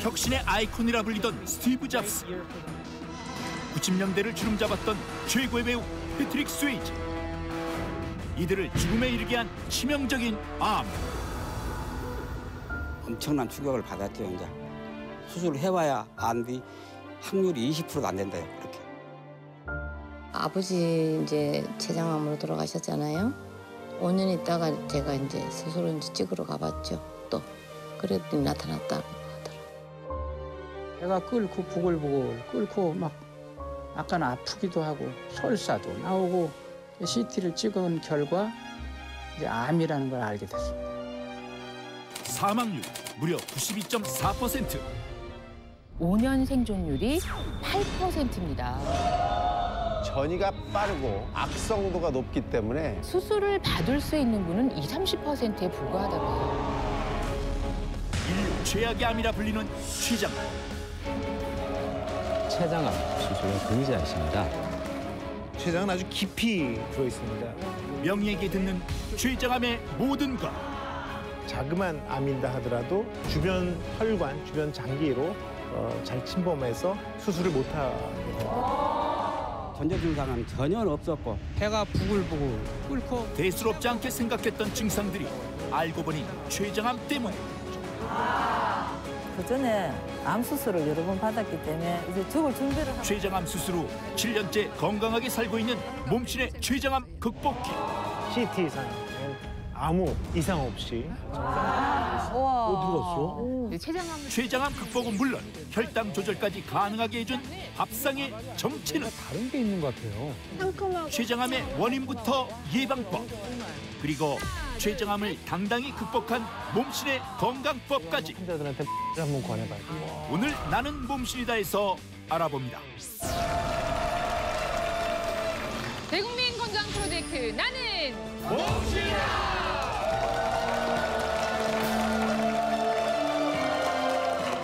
혁신의 아이콘이라 불리던 스티브 잡스, 90년대를 주름잡았던 최고의 배우 패트릭 스웨이지, 이들을 죽음에 이르게 한 치명적인 암. 엄청난 충격을 받았죠. 이제 수술을 해봐야 안 돼. 확률이 20%가 안 된다. 그렇게. 아버지 이제 췌장암으로 돌아가셨잖아요. 5년 있다가 제가 이제 수술을 이제 찍으러 가봤죠. 또 그랬더니 나타났다고 하더라고요. 배가 끓고 부글부글 끓고 막 약간 아프기도 하고 설사도 나오고 CT를 찍은 결과 이제 암이라는 걸 알게 됐습니다. 사망률 무려 92.4%. 5년 생존율이 8%입니다. 전이가 빠르고 악성도가 높기 때문에 수술을 받을 수 있는 분은 20~30%에 불과하다고요. 인류 최악의 암이라 불리는 췌장암. 췌장암 수술은 금이지 않습니다. 췌장은 아주 깊이 들어있습니다. 명의에게 듣는 췌장암의 모든 것. 자그만 암이다 하더라도 주변 혈관, 주변 장기로 잘 침범해서 수술을 못하게 됩니다. 전조 증상은 전혀 없었고 배가 부글부글 끓고 대수롭지 않게 생각했던 증상들이 알고 보니 췌장암 때문. 그 전에 암 수술을 여러 번 받았기 때문에 이제 죽을 준비를 하고. 췌장암 수술 후 7년째 건강하게 살고 있는 몸신의 췌장암 극복기. CT상에는 아무 이상 없이 우와. 췌장암 극복은 물론 혈당 조절까지 가능하게 해준 밥상의 정체는 다른 게 있는 것 같아요. 췌장암의 원인부터 예방법, 그리고 췌장암을 당당히 극복한 몸신의 건강법까지 환자들한테 한번 권해봐요. 오늘 나는 몸신이다에서 알아봅니다. 대국민 건강 프로젝트 나는 몸신이다.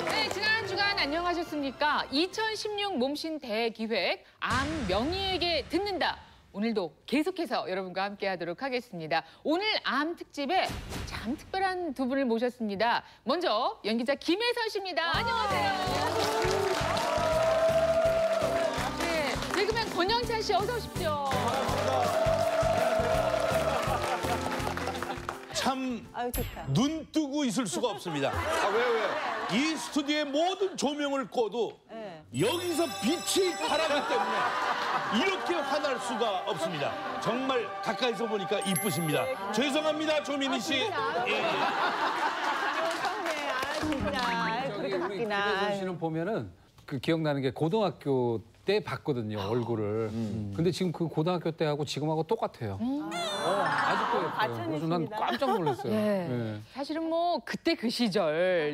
네, 지난 주간 안녕하셨습니까? 2016 몸신 대기획 암 명의에게 듣는다. 오늘도 계속해서 여러분과 함께하도록 하겠습니다. 오늘 암 특집에 참 특별한 두 분을 모셨습니다. 먼저 연기자 김혜선 씨입니다. 안녕하세요. 네, 개그맨 권영찬 씨 어서 오십시오. 참 좋다. 눈 뜨고 있을 수가 없습니다. 아, 왜요? 이 스튜디오의 모든 조명을 꺼도 여기서 빛이 바라기 때문에 이렇게 환할 수가 없습니다. 정말 가까이서 보니까 이쁘십니다. 죄송합니다, 조민희 씨. 그렇게 바뀌나. 김혜선 씨는 보면은 그 기억나는 게 고등학교 때 봤거든요, 얼굴을. 근데 지금 그 고등학교 때하고 지금하고 똑같아요. 아직도 예뻐요. 그래서 난 깜짝 놀랐어요. 네. 네. 사실은 뭐 그때 그 시절,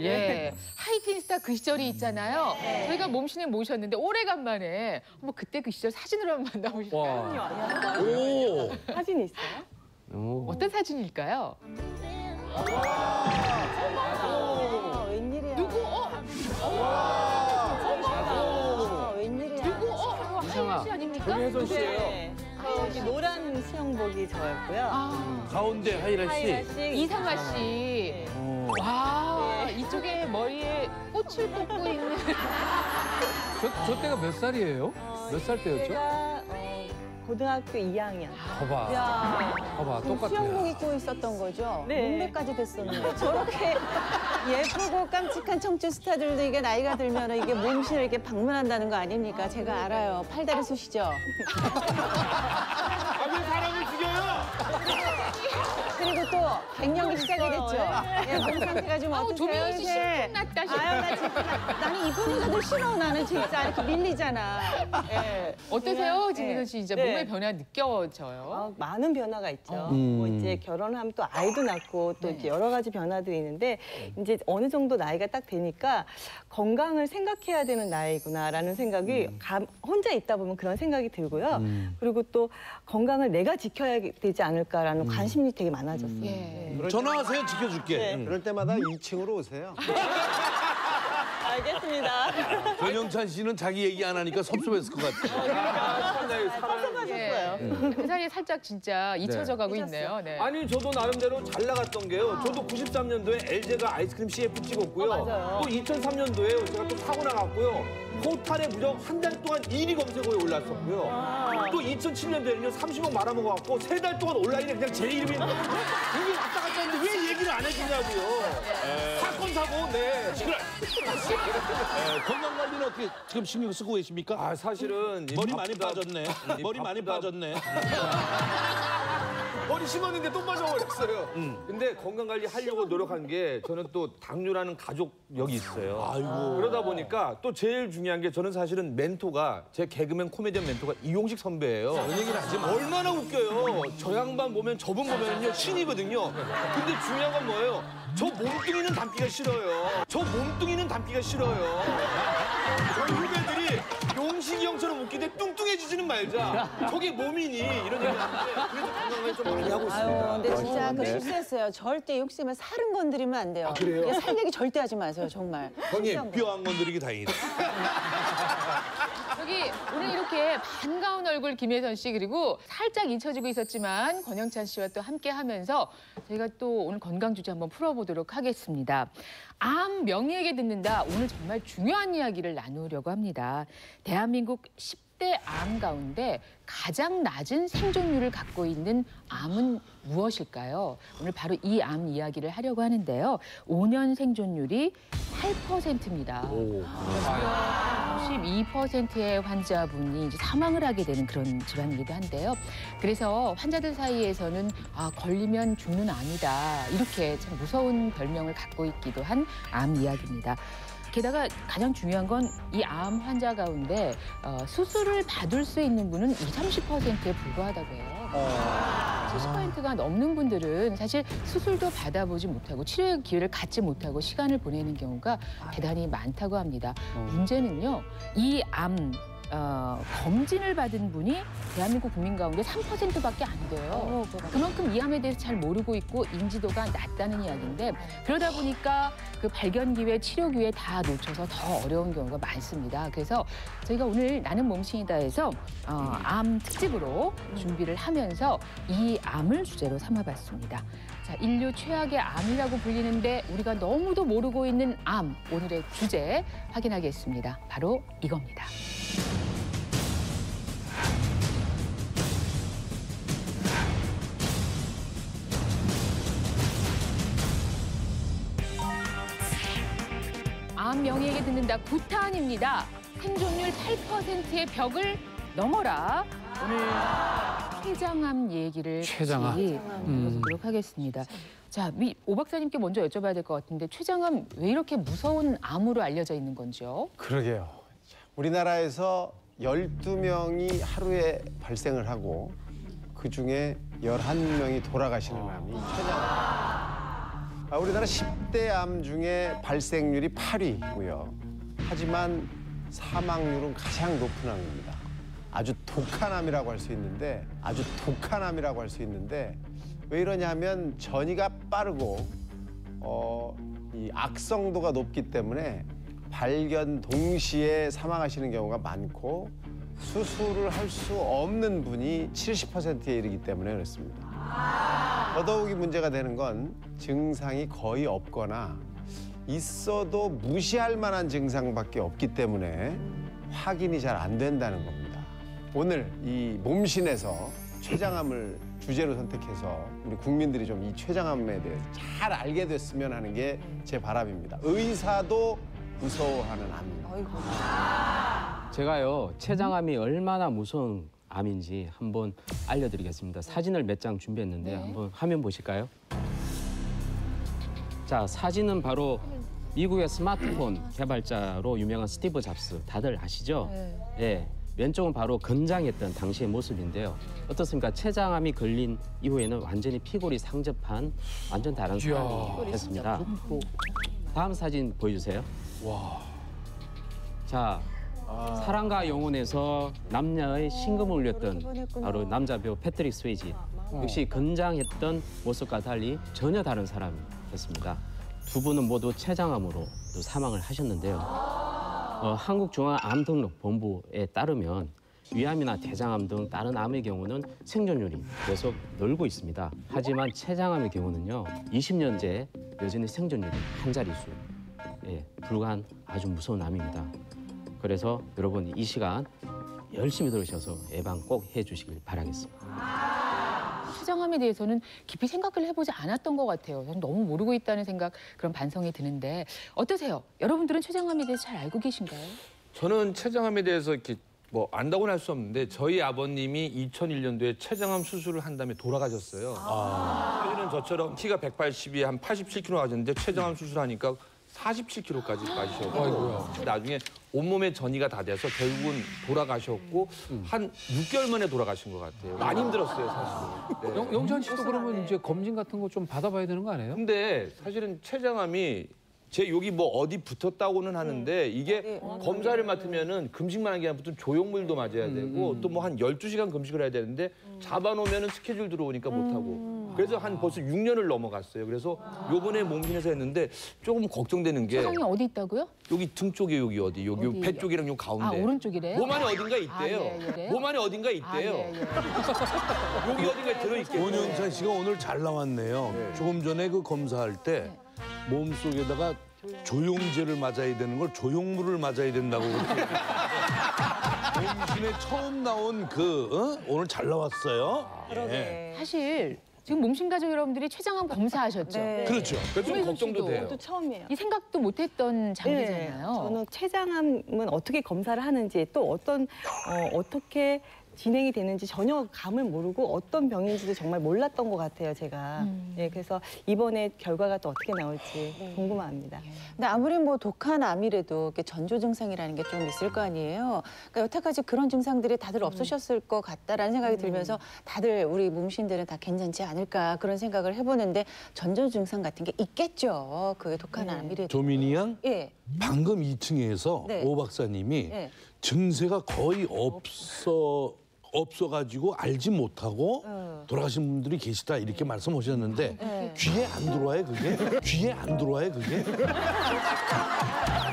하이틴 스타 그 시절이 있잖아요. 저희가 몸신에 모셨는데 오래간만에 뭐 그때 그 시절 사진으로 한번 만나보실까요? 오, 사진 있어요? 어떤 사진일까요? 웬일이야. 누구? 웬일이야. 누구? 하이틴 씨 아닙니까? 혜선 씨예요. 네. 여기 노란 수영복이 저였고요. 가운데 하이라 씨. 이상아 씨. 와, 이쪽에 머리에 꽃을 꽂고 있는. 저 때가 몇 살이에요? 몇 살 때였죠? 제가 고등학교 2학년. 봐봐. 야, 봐봐, 똑같아요. 수영복 입고 있었던 거죠? 몸매까지 됐었네. 저렇게 예쁘고 깜찍한 청춘 스타들도 이게 나이가 들면 이게 몸신을 이렇게 방문한다는 거 아닙니까? 제가 알아요. 팔다리 쑤시죠? 아, 왜 사람을 죽여요? 그리고 또 갱년기 시작이 됐죠? 예, 몸 상태가 좀 어떠세요? 조민희 씨 이제? 심쿵났다. 아유, 나 진짜. 나는 이쁜 여자들 싫어. 나는 진짜 이렇게 밀리잖아. 예. 어떠세요, 네. 김혜선 씨? 이제 네. 몸의 변화 느껴져요? 많은 변화가 있죠. 뭐 이제 결혼하면 또 아이도 낳고 또 이렇게 여러 가지 변화들이 있는데 이제 어느 정도 나이가 딱 되니까 건강을 생각해야 되는 나이구나라는 생각이 혼자 있다 보면 그런 생각이 들고요. 그리고 또 건강을 내가 지켜야 되지 않을까라는 관심이 되게 많아졌어요. 예. 전화하세요, 지켜줄게. 그럴 때마다 2층으로 오세요. 알겠습니다. 변영찬 씨는 자기 얘기 안 하니까 섭섭했을 것 같아요. 섭섭하셨어요. 그 사이에 살짝 진짜 잊혀져 가고 있네요. 네. 아니 저도 나름대로 잘 나갔던 게요. 저도 93년도에 LG가 아이스크림 CF 찍었고요. 맞아요. 또 2003년도에 제가 또 사고 나갔고요. 포탈에 무려 한 달 동안 1위 검색어에 올랐었고요. 또 2007년도에는요 30억 말아먹어갖고 3달 동안 온라인에 그냥 제 이름이 이게 왔다 갔다 했는데 왜 얘기를 안 해주냐고요. 사건 사고 네. 건강관리는 어떻게 지금 신경 쓰고 계십니까? 아 사실은 이 머리 많이 바쁘다- 빠졌네. 머리 많이 바쁘다- 빠졌네. 머리 심었는데 또 빠져버렸어요. 근데 건강 관리 하려고 노력한 게 저는 또 당뇨라는 가족력이 있어요. 아이고. 그러다 보니까 또 제일 중요한 게 저는 사실은 멘토가 제 개그맨 코미디언 멘토가 이용식 선배예요. 그런 얘기를 하지 마. 얼마나 웃겨요. 저 양반 보면 저분 보면요 신이거든요. 근데 중요한 건 뭐예요? 저 몸뚱이는 담기가 싫어요. 저 몸뚱이는 담기가 싫어요. 저희 후배들이 용식이 형처럼 웃기는데 뚱뚱해지지는 말자. 저게 몸이니 이런 얘기 하는데 그래도 건강을 좀 많이 하고 있습니다. 아유, 근데 진짜 그 실수했어요. 절대 욕심에 살은 건드리면 안 돼요. 그래요? 이게 살 얘기 절대 하지 마세요, 정말. 형님 뼈 안 건드리기 다행이다. 저기 오늘 이렇게 반가운 얼굴 김혜선 씨 그리고 살짝 잊혀지고 있었지만 권영찬 씨와 또 함께하면서 저희가 또 오늘 건강 주제 한번 풀어보도록 하겠습니다. 암 명의에게 듣는다. 오늘 정말 중요한 이야기를 나누려고 합니다. 대한민국 10대 암 가운데 가장 낮은 생존율을 갖고 있는 암은 무엇일까요? 오늘 바로 이 암 이야기를 하려고 하는데요. 5년 생존율이 8%입니다. 92%의 환자분이 이제 사망을 하게 되는 그런 질환이기도 한데요. 그래서 환자들 사이에서는 걸리면 죽는 암이다. 이렇게 참 무서운 별명을 갖고 있기도 한 암 이야기입니다. 게다가 가장 중요한 건 이 암 환자 가운데 수술을 받을 수 있는 분은 20-30%에 불과하다고 해요. 70%가 넘는 분들은 사실 수술도 받아보지 못하고 치료의 기회를 갖지 못하고 시간을 보내는 경우가 대단히 많다고 합니다. 문제는요, 이 암 검진을 받은 분이 대한민국 국민 가운데 3%밖에 안 돼요. 그만큼 이 암에 대해서 잘 모르고 있고 인지도가 낮다는 이야기인데 그러다 보니까 그 발견 기회, 치료 기회 다 놓쳐서 더 어려운 경우가 많습니다. 그래서 저희가 오늘 나는 몸신이다에서 암 특집으로 준비를 하면서 이 암을 주제로 삼아봤습니다. 자, 인류 최악의 암이라고 불리는데 우리가 너무도 모르고 있는 암, 오늘의 주제 확인하겠습니다. 바로 이겁니다. 암 명의에게 듣는다 구타안입니다. 생존율 8%의 벽을 넘어라. 오늘 췌장암 얘기를 같이 해보도록 하겠습니다. 자, 오 박사님께 먼저 여쭤봐야 될 것 같은데 췌장암 왜 이렇게 무서운 암으로 알려져 있는 건지요? 그러게요. 우리나라에서 12명이 하루에 발생을 하고 그중에 11명이 돌아가시는 암이 췌장암. 우리나라 10대 암 중에 발생률이 8위고요. 하지만 사망률은 가장 높은 암입니다. 아주 독한 암이라고 할 수 있는데 왜 이러냐면 전이가 빠르고 이 악성도가 높기 때문에 발견 동시에 사망하시는 경우가 많고 수술을 할 수 없는 분이 70%에 이르기 때문에 그렇습니다. 더더욱이 문제가 되는 건 증상이 거의 없거나 있어도 무시할 만한 증상밖에 없기 때문에 확인이 잘 안 된다는 겁니다. 오늘 이 몸신에서 췌장암을 주제로 선택해서 우리 국민들이 좀 이 췌장암에 대해서 잘 알게 됐으면 하는 게 제 바람입니다. 의사도 무서워하는 암입니다. 제가요, 췌장암이 얼마나 무서운 암인지 한번 알려드리겠습니다. 사진을 몇 장 준비했는데 한번 화면 보실까요? 자, 사진은 바로 미국의 스마트폰 개발자로 유명한 스티브 잡스, 다들 아시죠? 네. 왼쪽은 바로 건장했던 당시의 모습인데요. 어떻습니까? 췌장암이 걸린 이후에는 완전히 피골이 상접한 완전 다른 사람이 됐습니다. 다음 사진 보여주세요. 와. 자, 사랑과 영혼에서 남녀의 심금을 울렸던 바로 남자 배우 패트릭 스웨이지. 역시 건장했던 모습과 달리 전혀 다른 사람이 됐습니다. 두 분은 모두 췌장암으로 또 사망을 하셨는데요. 한국중앙암등록본부에 따르면 위암이나 대장암 등 다른 암의 경우는 생존율이 계속 늘고 있습니다. 하지만 췌장암의 경우는요, 20년째 여전히 생존율이 한 자릿수. 불과한 아주 무서운 암입니다. 그래서 여러분 이 시간 열심히 들으셔서 예방 꼭 해주시길 바라겠습니다. 췌장암에 대해서는 깊이 생각을 해보지 않았던 것 같아요. 저는 너무 모르고 있다는 생각, 그런 반성이 드는데 어떠세요? 여러분들은 췌장암에 대해서 잘 알고 계신가요? 저는 췌장암에 대해서 이렇게 뭐 안다고는 할 수 없는데 저희 아버님이 2001년도에 췌장암 수술을 한 다음에 돌아가셨어요. 사실은 저처럼 키가 180이 한 87kg 가셨는데 췌장암 수술하니까 47kg까지 빠지셨고 나중에 온몸에 전이가 다 돼서 결국은 돌아가셨고 한 6개월 만에 돌아가신 것 같아요. 많이 힘들었어요, 사실은. 네. 영찬 씨도 그러면 이제 검진 같은 거 좀 받아봐야 되는 거 아니에요? 근데 사실은 췌장암이 제 여기 뭐 어디 붙었다고는 하는데 이게 검사를 맡으면은 금식만 한 게 아니라 조형물도 맞아야 되고 또 뭐 한 12시간 금식을 해야 되는데 잡아놓으면은 스케줄 들어오니까 못하고 그래서 한 벌써 6년을 넘어갔어요. 그래서 요번에 몸신에서 했는데 조금 걱정되는 게 췌장이 어디 있다고요? 여기 등 쪽에 여기 어디 배 쪽이랑 요 가운데. 오른쪽이래요? 몸 안에 어딘가 있대요. 몸 안에 어딘가 있대요. 여기 어딘가 들어있겠죠. 원영찬 씨가 오늘 잘 나왔네요. 조금 전에 그 검사할 때 몸속에다가 조영제를 맞아야 되는 걸 조형물을 맞아야 된다고 몸신에 처음 나온 오늘 잘 나왔어요. 그러게. 사실 지금 몸신 가족 여러분들이 췌장암 검사하셨죠? 네. 그렇죠. 그래서 좀 걱정도 돼요. 저도 처음이에요. 이 생각도 못했던 장기잖아요. 네, 저는 췌장암은 어떻게 검사를 하는지 또 어떻게 진행이 되는지 전혀 감을 모르고 어떤 병인지도 정말 몰랐던 것 같아요, 제가. 네, 그래서 이번에 결과가 또 어떻게 나올지 궁금합니다. 근데 아무리 뭐 독한 암이라도 이렇게 전조 증상이라는 게 좀 있을 거 아니에요. 그러니까 여태까지 그런 증상들이 다들 없으셨을 것 같다라는 생각이 들면서 다들 우리 몸신들은 다 괜찮지 않을까 그런 생각을 해보는데 전조 증상 같은 게 있겠죠. 그게 독한 암이라도. 조민희 양, 예. 방금 2층에서 네. 오 박사님이 네. 증세가 거의 없어가지고 알지 못하고 돌아가신 분들이 계시다 이렇게 말씀하셨는데 네. 귀에 안 들어와요 그게? 귀에 안 들어와요 그게?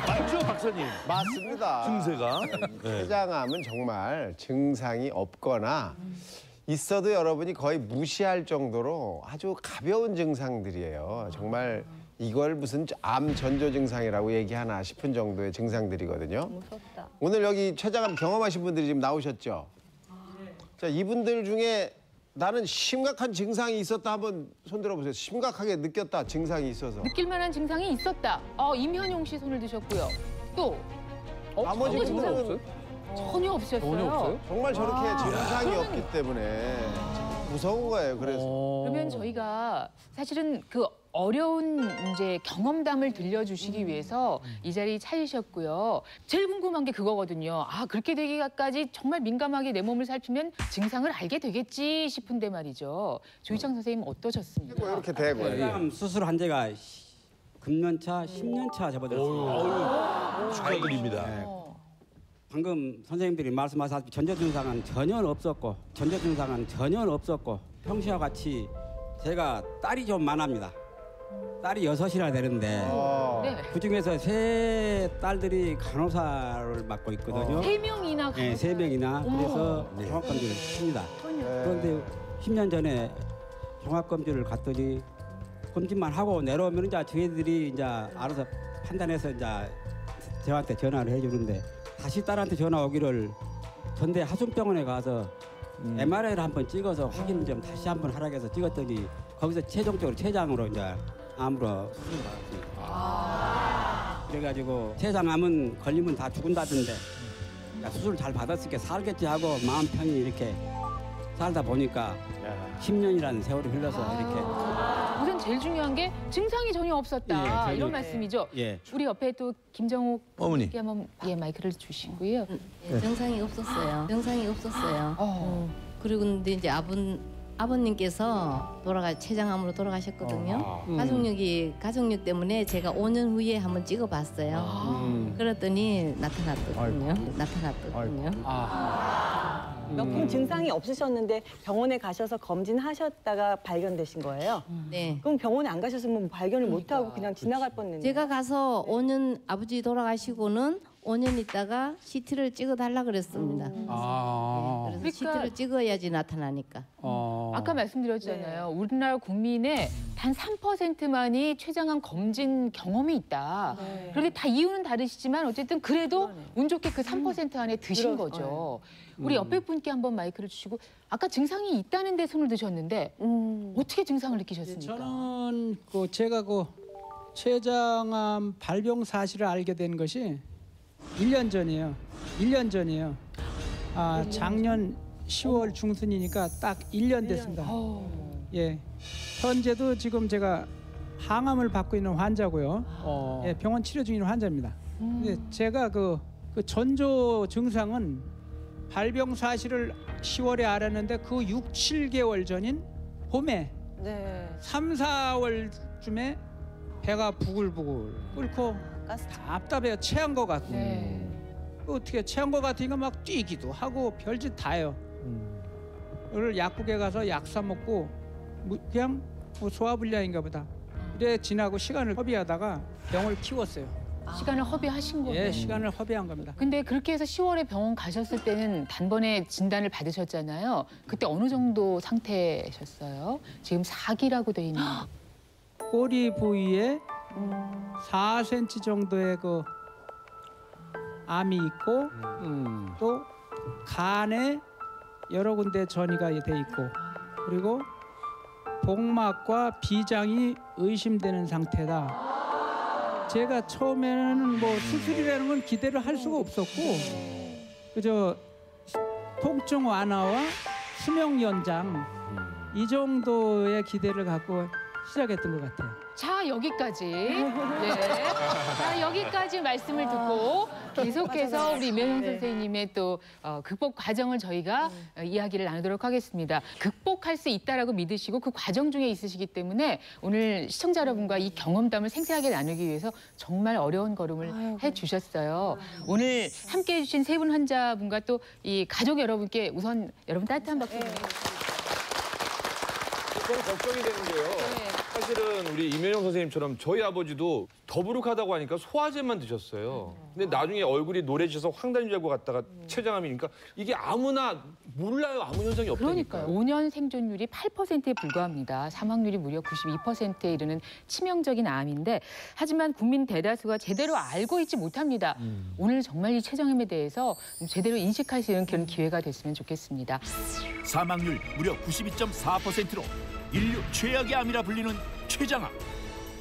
맞죠 박사님? 맞습니다. 증세가? 네. 췌장암은 정말 증상이 없거나 있어도 여러분이 거의 무시할 정도로 아주 가벼운 증상들이에요. 정말 이걸 무슨 암 전조 증상이라고 얘기하나 싶은 정도의 증상들이거든요. 무섭다. 오늘 여기 췌장암 경험하신 분들이 지금 나오셨죠? 자, 이분들 중에 나는 심각한 증상이 있었다 한번 손들어 보세요. 심각하게 느꼈다 증상이 있어서. 느낄 만한 증상이 있었다. 임현용 씨 손을 드셨고요. 또 나머지 전혀 증상 분들은 전혀 없으셨어요. 전혀 없어요? 정말 저렇게 증상이 없기 때문에 무서운 거예요. 그래서. 그러면 저희가 사실은 그 어려운 이제 경험담을 들려주시기 위해서 이 자리 차리셨고요. 제일 궁금한 게 그거거든요. 그렇게 되기까지 정말 민감하게 내 몸을 살피면 증상을 알게 되겠지 싶은데 말이죠. 조희창 선생님 어떠셨습니까? 이렇게 되고. 췌장암 수술한 지가 금년차, 10년차 접어들었어요. 축하드립니다. 네. 방금 선생님들이 말씀하셨다시피 전조 증상은 전혀 없었고 평시와 같이 제가 딸이 좀 많합니다. 딸이 6이나 되는데 네. 그중에서 3딸들이 간호사를 맡고 있거든요. 3명이나 네, 3명이나. 그래서 종합검진을 했습니다. 그런데 10년 전에 종합검진을 갔더니 검진만 하고 내려오면 이제 저희들이 이제 알아서 판단해서 이제 저한테 전화를 해주는데 다시 딸한테 전화 오기를 전대 하순병원에 가서 MRI를 한번 찍어서 확인을 좀 다시 한번 하라고 해서 찍었더니 거기서 최종적으로 췌장으로 이제 암으로 수술을 받았습니다. 그래가지고 췌장암은 걸리면 다 죽는다던데 수술 잘 받았으니까 살겠지 하고 마음 편히 이렇게 살다 보니까 10년이라는 세월이 흘러서 이렇게 우선 제일 중요한 게 증상이 전혀 없었다. 예, 이런 말씀이죠. 예. 우리 옆에 또 김정욱 어머니. 씨께 한번 마이크를 주시고요. 증상이 없었어요. 그리고 근데 이제 아버님께서 췌장암으로 돌아가셨거든요. 가족력 때문에 제가 5년 후에 한번 찍어봤어요. 그랬더니 나타났거든요. 몇 번 증상이 없으셨는데 병원에 가셔서 검진하셨다가 발견되신 거예요? 네. 그럼 병원에 안 가셨으면 발견을 못하고 그냥 지나갈 뻔했는데. 제가 가서 5년 아버지 돌아가시고는 5년 있다가 CT를 찍어달라 그랬습니다. 그래서 CT를 찍어야지 나타나니까. 아까 말씀드렸잖아요. 우리나라 국민의 단 3%만이 췌장암 검진 경험이 있다. 그런데 다 이유는 다르시지만 어쨌든 그래도 운 좋게 그 3% 안에 드신 거죠. 우리 옆에 분께 한번 마이크를 주시고 아까 증상이 있다는데 손을 드셨는데 어떻게 증상을 느끼셨습니까? 저는 제가 췌장암 발병 사실을 알게 된 것이 1년 전이에요. 1년 전이에요. 작년 10월 중순이니까 딱 1년 됐습니다. 예. 현재도 지금 제가 항암을 받고 있는 환자고요. 예, 병원 치료 중인 환자입니다. 근데 제가 그 전조 증상은 발병 사실을 10월에 알았는데 그 6, 7개월 전인 봄에 3, 4월쯤에 배가 부글부글 끓고 답답해요. 체한 것 같고. 어떻게 체한 것 같으니까 막 뛰기도 하고 별짓 다 해요. 오늘 약국에 가서 약 사 먹고 그냥 소화불량인가 보다. 이래 지나고 시간을 허비하다가 병을 키웠어요. 시간을 허비하신 거예요? 예, 시간을 허비한 겁니다. 근데 그렇게 해서 10월에 병원 가셨을 때는 단번에 진단을 받으셨잖아요. 그때 어느 정도 상태셨어요? 지금 4기라고 돼 있는. 꼬리 부위에 4cm 정도의 그 암이 있고 또 간에 여러 군데 전이가 돼 있고 그리고 복막과 비장이 의심되는 상태다. 제가 처음에는 수술이라는 건 기대를 할 수가 없었고 그저 통증 완화와 수명 연장 이 정도의 기대를 갖고 시작했던 것 같아요. 자, 여기까지. 자, 여기까지 말씀을 듣고 계속해서 우리 임혜영 선생님의 또 극복 과정을 저희가 이야기를 나누도록 하겠습니다. 극복할 수 있다라고 믿으시고 그 과정 중에 있으시기 때문에 오늘 시청자 여러분과 이 경험담을 생생하게 나누기 위해서 정말 어려운 걸음을 해주셨어요. 오늘 함께해 주신 세 분 환자분과 또 이 가족 여러분께 우선 여러분 따뜻한 박수 보내주세요. 저는 걱정이 되는 게요. 사실은 우리 임혜영 선생님처럼 저희 아버지도 더부룩하다고 하니까 소화제만 드셨어요. 근데 나중에 얼굴이 노래지셔서 황달인 줄 알고 갔다가 췌장암이니까 이게 아무나 몰라요. 아무 현상이 없다니까요. 그러니까요. 5년 생존율이 8%에 불과합니다. 사망률이 무려 92%에 이르는 치명적인 암인데 하지만 국민 대다수가 제대로 알고 있지 못합니다. 오늘 정말 이 췌장암에 대해서 제대로 인식할 수 있는 그런 기회가 됐으면 좋겠습니다. 사망률 무려 92.4%로 인류 최악의 암이라 불리는 췌장암.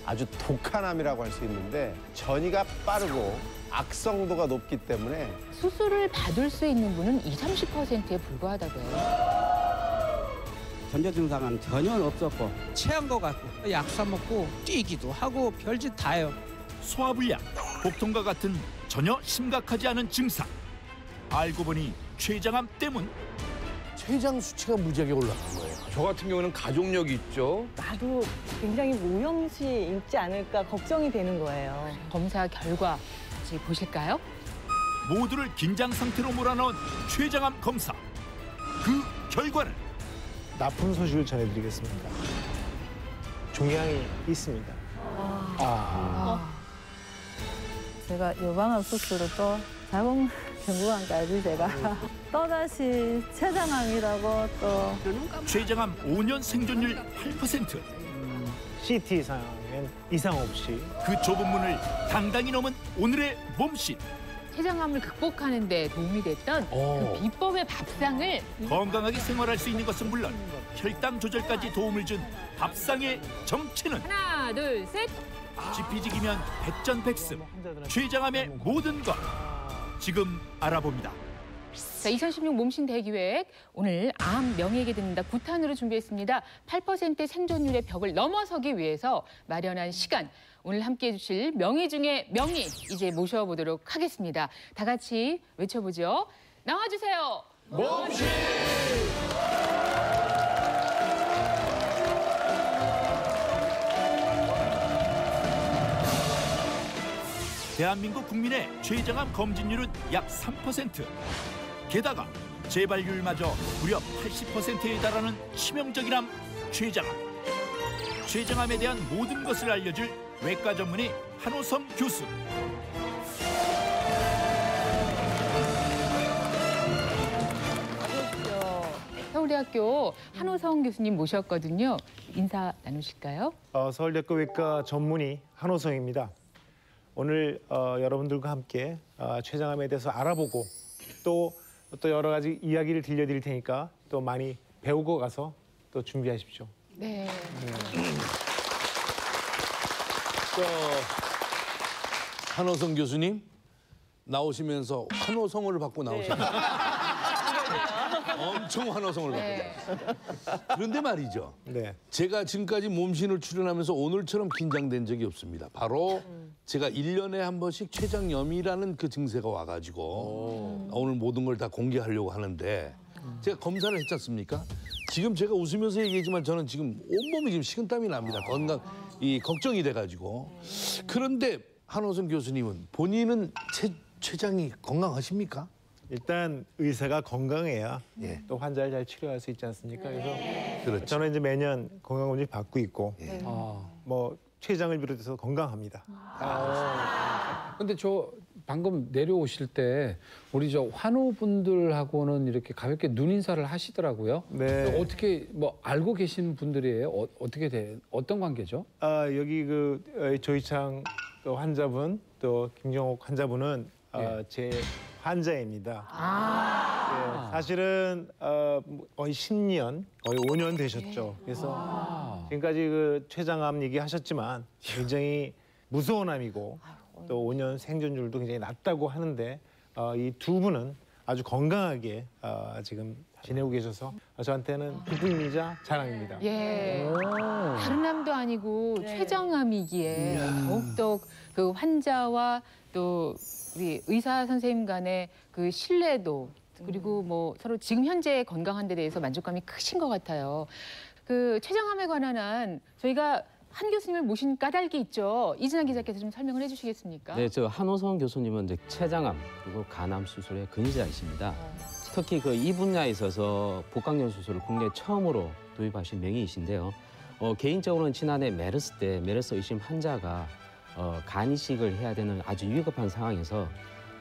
아주 독한 암이라고 할 수 있는데 전이가 빠르고 악성도가 높기 때문에 수술을 받을 수 있는 분은 20~30%에 불과하다고 해요. 전조 증상은 전혀 없었고 체한 것 같고 약 사 먹고 뛰기도 하고 별짓 다 해요. 소화불량, 복통과 같은 전혀 심각하지 않은 증상. 알고 보니 췌장암 때문. 췌장 수치가 무지하게 올라간 거예요. 저 같은 경우는 가족력이 있죠. 나도 굉장히 모형시 있지 않을까 걱정이 되는 거예요. 검사 결과 같이 보실까요? 모두를 긴장 상태로 몰아넣은 췌장암 검사. 그 결과는 나쁜 소식을 전해드리겠습니다. 종양이 있습니다. 제가 유방암 수술을 또 자궁경부암까지 제가 또다시 췌장암이라고 또 췌장암 5년 생존율 8%. CT 이상은 이상 없이 그 좁은 문을 당당히 넘은 오늘의 몸신. 췌장암을 극복하는 데 도움이 됐던 그 비법의 밥상을 건강하게 생활할 수 있는 것은 물론 혈당 조절까지 도움을 준 밥상의 정체는 하나, 둘, 셋. 지피지기면 백전백승. 췌장암의 모든 것 지금 알아봅니다. 자, 2016 몸신 대기획 오늘 암 명예에게 듣는다 9탄으로 준비했습니다. 8% 생존율의 벽을 넘어서기 위해서 마련한 시간. 오늘 함께해 주실 명의 중에 명의 이제 모셔보도록 하겠습니다. 다 같이 외쳐보죠. 나와주세요. 몸신! 대한민국 국민의 췌장암 검진율은 약 3%. 게다가 재발률마저 무려 80%에 달하는 치명적인 췌장암. 췌장암에 대한 모든 것을 알려줄 외과 전문의 한호성 교수. 서울대학교 한호성 교수님 모셨거든요. 인사 나누실까요? 서울대학교 외과 전문의 한호성입니다. 오늘 여러분들과 함께 췌장암에 대해서 알아보고 또 여러 가지 이야기를 들려드릴 테니까 또 많이 배우고 가서 또 준비하십시오. 네. 한호성 교수님 나오시면서 한호성을 받고 나오셨어요. 엄청 환호성을 받고. 그런데 말이죠. 제가 지금까지 몸신을 출연하면서 오늘처럼 긴장된 적이 없습니다. 바로 제가 1년에 한 번씩 췌장염이라는 그 증세가 와가지고 오늘 모든 걸 다 공개하려고 하는데 제가 검사를 했지 않습니까? 지금 제가 웃으면서 얘기했지만 저는 지금 온몸이 지금 식은땀이 납니다. 걱정이 돼가지고. 그런데 한호성 교수님은 본인은 췌장이 건강하십니까? 일단 의사가 건강해야 또 환자를 잘 치료할 수 있지 않습니까? 그래서 저는 이제 매년 건강검진 받고 있고 뭐 췌장을 비롯해서 건강합니다. 근데 저 방금 내려오실 때 우리 저 환우분들하고는 이렇게 가볍게 눈인사를 하시더라고요. 네. 어떻게 뭐 알고 계시는 분들이에요? 어떤 관계죠? 여기 조희창 환자분 또 김정옥 환자분은 제 환자입니다. 사실은 거의 10년, 거의 5년 되셨죠. 그래서 지금까지 그 췌장암 얘기하셨지만 굉장히 무서운 암이고 또 5년 생존율도 굉장히 낮다고 하는데 이 두 분은 아주 건강하게 지금 지내고 계셔서 저한테는 기쁨이자 자랑입니다. 다른 암도 아니고 췌장암이기에 더욱더 그 환자와 또 우리 의사 선생님 간의 그 신뢰도 그리고 뭐 서로 지금 현재 건강한 데 대해서 만족감이 크신 것 같아요. 그 췌장암에 관한 한 저희가 한 교수님을 모신 까닭이 있죠. 이진아 기자께서 좀 설명을 해주시겠습니까? 네, 저 한호성 교수님은 이제 췌장암 그리고 간암 수술의 근위자이십니다. 특히 그 이 분야에 있어서 복강경 수술을 국내 처음으로 도입하신 명의이신데요. 개인적으로는 지난해 메르스 때 메르스 의심 환자가 간 이식을 해야 되는 아주 위급한 상황에서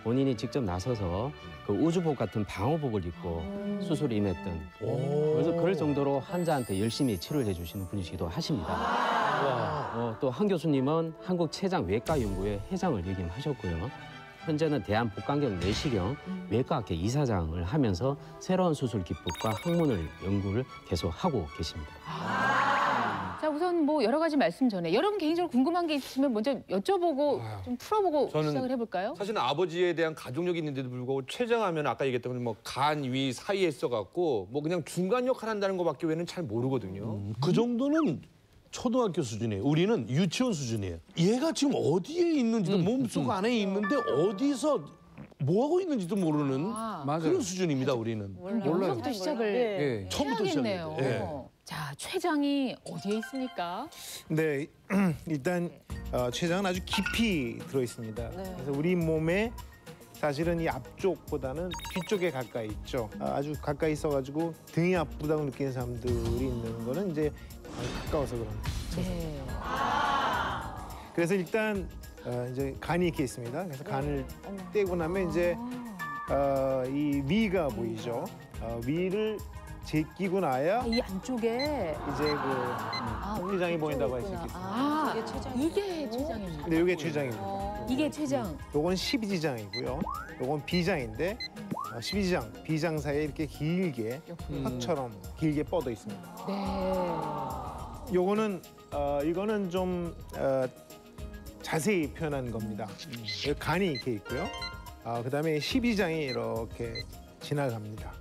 본인이 직접 나서서 그 우주복 같은 방호복을 입고 수술에 임했던 그래서 그럴 정도로 환자한테 열심히 치료를 해주시는 분이시기도 하십니다. 또 한 교수님은 한국췌장외과연구회 회장을 역임하셨고요. 현재는 대한복강경 내시경 외과학회 이사장을 하면서 새로운 수술 기법과 학문을 연구를 계속하고 계십니다. 자, 우선 뭐 여러 가지 말씀 전에 여러분 개인적으로 궁금한 게 있으면 먼저 여쭤보고 좀 풀어보고 시작을 해볼까요? 사실은 아버지에 대한 가족력이 있는데도 불구하고 췌장하면 아까 얘기했던 뭐 간, 위 사이에 있어갖고 뭐 그냥 중간 역할 한다는 것밖에 외에는 잘 모르거든요. 그 정도는 초등학교 수준이에요. 우리는 유치원 수준이에요. 얘가 지금 어디에 있는지도 몸속 안에 있는데 어디서 뭐 하고 있는지도 모르는 그런 수준입니다. 우리는. 여기서부터 시작을 처음부터 해야겠네요. 시작해요. 자, 췌장이 어디에 있습니까? 네, 일단 췌장은 아주 깊이 들어 있습니다. 그래서 우리 몸에 사실은 이 앞쪽보다는 뒤쪽에 가까이 있죠. 아주 가까이 있어가지고 등이 아프다고 느끼는 사람들이 있는 거는 이제 가까워서 그런 거죠. 그래서 일단 이제 간이 이렇게 있습니다. 그래서 간을 떼고 나면 이제 이 위가 보이죠. 위를 제끼고 나야 이 안쪽에 이제 그 췌장이 보인다고 할 수 있겠습니다. 이게 췌장입니다. 네, 이게 췌장입니다. 이게 췌장. 요건 12지장이고요. 요건 비장인데 12지장, 비장 사이에 이렇게 길게 턱처럼 길게 뻗어 있습니다. 요거는 이거는 좀 자세히 표현한 겁니다. 간이 이렇게 있고요. 그다음에 12지장이 이렇게 지나갑니다.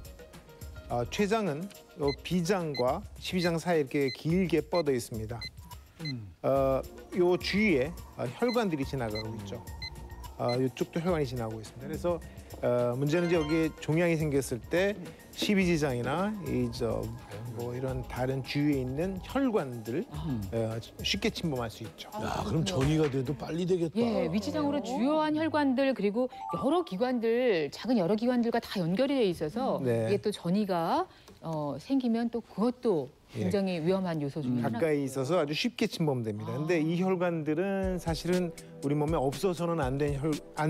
췌장은 요 비장과 12장 사이에 이렇게 길게 뻗어 있습니다. 요 주위에 혈관들이 지나가고 있죠. 이쪽도 혈관이 지나고 있습니다. 그래서 문제는 이제 여기에 종양이 생겼을 때 십이지장이나 뭐 이런 다른 주위에 있는 혈관들 쉽게 침범할 수 있죠. 야, 그럼 전이가 돼도 빨리 되겠다. 예, 위치상으로 주요한 혈관들 그리고 여러 기관들, 작은 여러 기관들과 다 연결이 돼 있어서 이게 또 전이가 생기면 또 그것도 굉장히 위험한 요소 중에 하나. 가까이 있어서 아주 쉽게 침범됩니다. 근데 이 혈관들은 사실은 우리 몸에 없어서는 안